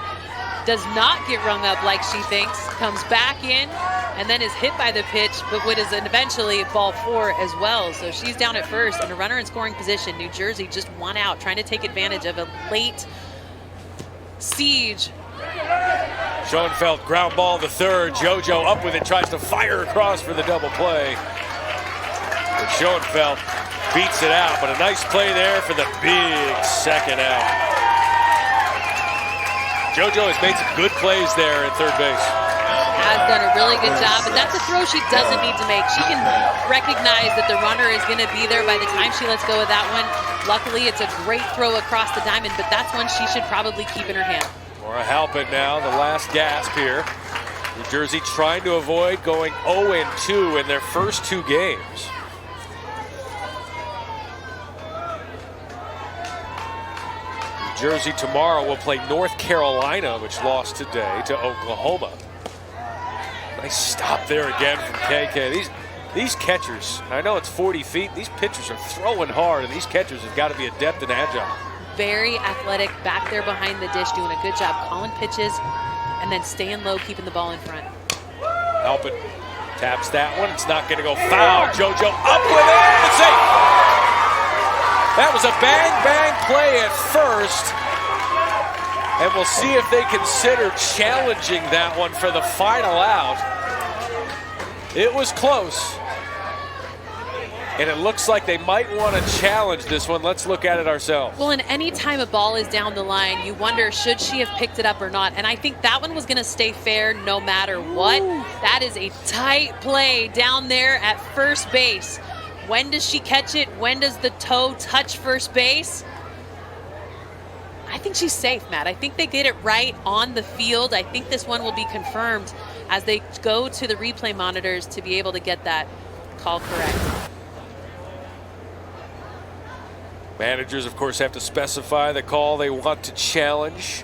Does not get rung up like she thinks. Comes back in and then is hit by the pitch, but what is eventually ball 4 as well. So she's down at first and a runner in scoring position. New Jersey just 1 out, trying to take advantage of a late siege. Schoenfeld ground ball to third. JoJo up with it, tries to fire across for the double play. But Schoenfeld beats it out, but a nice play there for the big second out. JoJo has made some good plays there at third base. Has done a really good job, but that's a throw she doesn't need to make. She can recognize that the runner is going to be there by the time she lets go of that one. Luckily, it's a great throw across the diamond, but that's one she should probably keep in her hand. Maura Halpin now, the last gasp here. New Jersey trying to avoid going 0-2 in their first 2 games. Jersey tomorrow will play North Carolina, which lost today to Oklahoma. Nice stop there again from KK. These catchers, I know it's 40 feet, these pitchers are throwing hard, and these catchers have got to be adept and agile. Very athletic back there behind the dish, doing a good job calling pitches and then staying low, keeping the ball in front. Halpin taps that one. It's not going to go foul. JoJo up with it. It's safe. That was a bang play at first. And we'll see if they consider challenging that one for the final out. It was close. And it looks like they might want to challenge this one. Let's look at it ourselves. Well, and any time a ball is down the line, you wonder, should she have picked it up or not? And I think that one was going to stay fair no matter what. Ooh. That is a tight play down there at first base. When does she catch it? When does the toe touch first base? I think she's safe, Matt. I think they get it right on the field. I think this one will be confirmed as they go to the replay monitors to be able to get that call correct. Managers, of course, have to specify the call they want to challenge.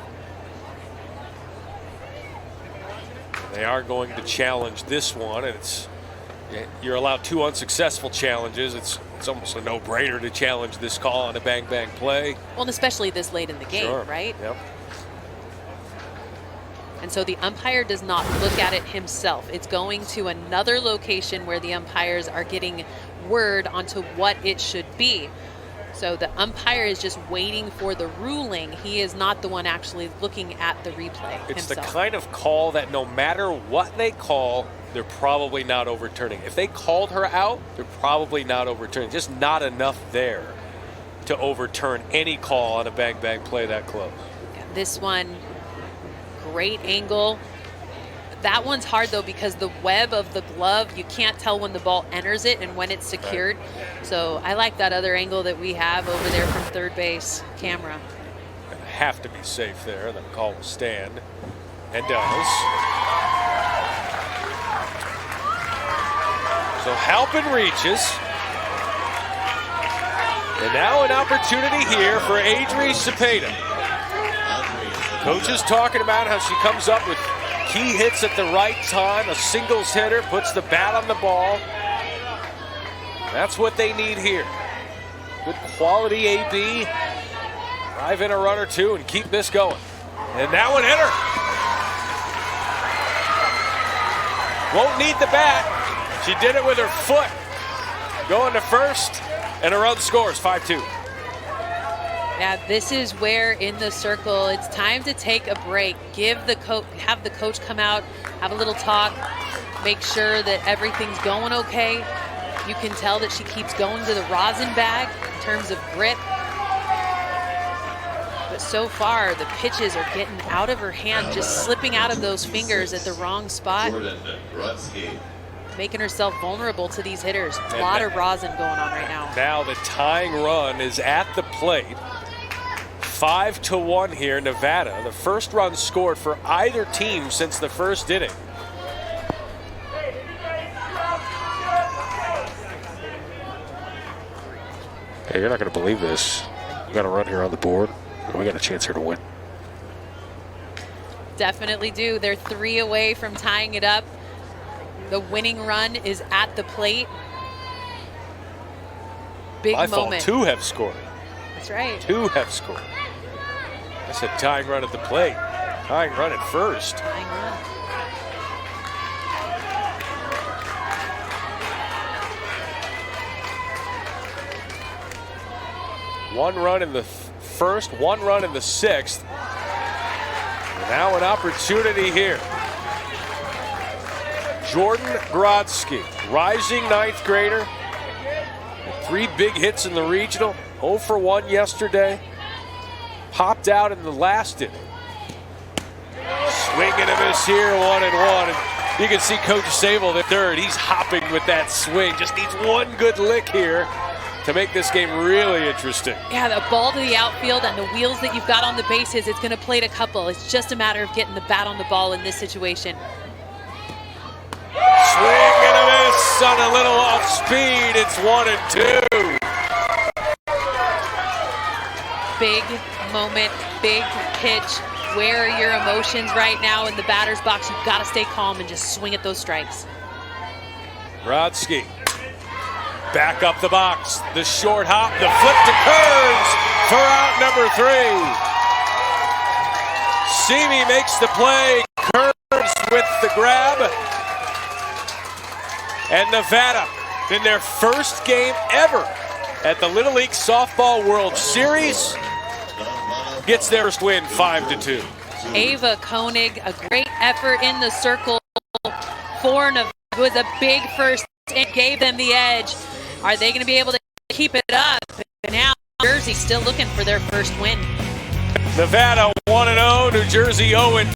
They are going to challenge this one, and you're allowed 2 unsuccessful challenges. It's almost a no-brainer to challenge this call on a bang play. Well, and especially this late in the game, sure. Right? Yep. And so the umpire does not look at it himself. It's going to another location where the umpires are getting word onto what it should be. So the umpire is just waiting for the ruling. He is not the one actually looking at the replay It's himself. the kind of call that no matter what they call, they're probably not overturning. If they called her out, they're probably not overturning. Just not enough there to overturn any call on a bang play that close. Yeah, this one, great angle. That one's hard though because the web of the glove, you can't tell when the ball enters it and when it's secured. Right. So I like that other angle that we have over there from third base camera. Gonna have to be safe there. The call will stand, and does. So Halpin reaches. And now an opportunity here for Adri Cepeda. Coach is talking about how she comes up with key hits at the right time, a singles hitter, puts the bat on the ball. That's what they need here. Good quality AB. Drive in a run or two and keep this going. And that one hit her. Won't need the bat. She did it with her foot. Going to first, and a run scores, 5-2. Yeah, this is where in the circle it's time to take a break. Have the coach come out, have a little talk, make sure that everything's going okay. You can tell that she keeps going to the rosin bag in terms of grip. But so far, the pitches are getting out of her hand, just slipping out of those fingers at the wrong spot, making herself vulnerable to these hitters. A lot of rosin going on right now. Now the tying run is at the plate. 5-1 here, Nevada. The first run scored for either team since the first inning. Hey, you're not going to believe this. We got a run here on the board. We got a chance here to win. Definitely do. They're 3 away from tying it up. The winning run is at the plate. Big My moment. fault. 2 have scored. That's right. 2 have scored. That's a tying run at the plate. Tying run at first. Tying run. One run in the first, 1 run in the 6th. And now an opportunity here. Jordan Brodsky, rising 9th grader. 3 big hits in the regional. 0 for 1 yesterday. Popped out in the last inning. Swing and a miss here, 1-1. And you can see Coach Sable, the third. He's hopping with that swing. Just needs one good lick here to make this game really interesting. Yeah, the ball to the outfield and the wheels that you've got on the bases, it's going to plate a couple. It's just a matter of getting the bat on the ball in this situation. Swing and a miss on a little off speed. It's 1-2. Big moment, big pitch. Where are your emotions right now in the batter's box? You've got to stay calm and just swing at those strikes. Brodsky. Back up the box. The short hop, the flip to Kearnes for out number 3. Simi makes the play. Kearnes with the grab. And Nevada, in their first game ever at the Little League Softball World Series, gets their first win, 5-2. Ava Koenig, a great effort in the circle for Nevada. It was a big first and gave them the edge. Are they going to be able to keep it up? And now Jersey still looking for their first win. Nevada 1-0, New Jersey 0-2.